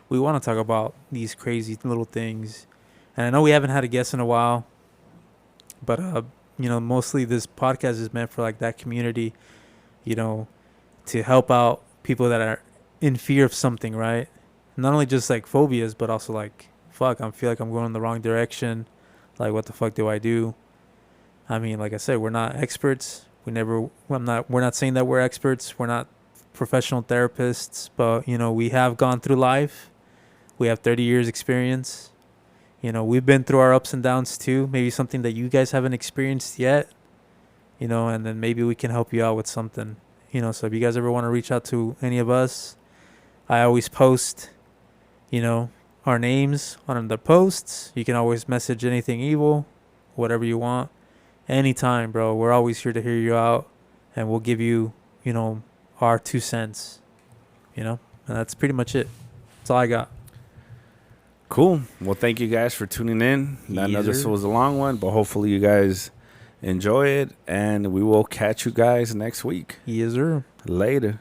we want to talk about these crazy little things. And I know we haven't had a guest in a while, but you know, mostly this podcast is meant for like that community, you know, to help out people that are in fear of something, right? Not only just like phobias, but also like, fuck, I feel like I'm going in the wrong direction. Like, what the fuck do I do? I mean, like I said, we're not experts. We're not saying that we're experts. We're not professional therapists, but, you know, we have gone through life. We have 30 years experience. You know, we've been through our ups and downs too. Maybe something that you guys haven't experienced yet, you know, and then maybe we can help you out with something, you know. So if you guys ever want to reach out to any of us, I always post, you know, our names on the posts. You can always message anything evil, whatever you want. Anytime, bro. We're always here to hear you out, and we'll give you, you know, our 2 cents, you know, and that's pretty much it. That's all I got. Cool. Well, thank you guys for tuning in. I know this was a long one, but hopefully you guys enjoy it, and we will catch you guys next week. Yes, sir. Later.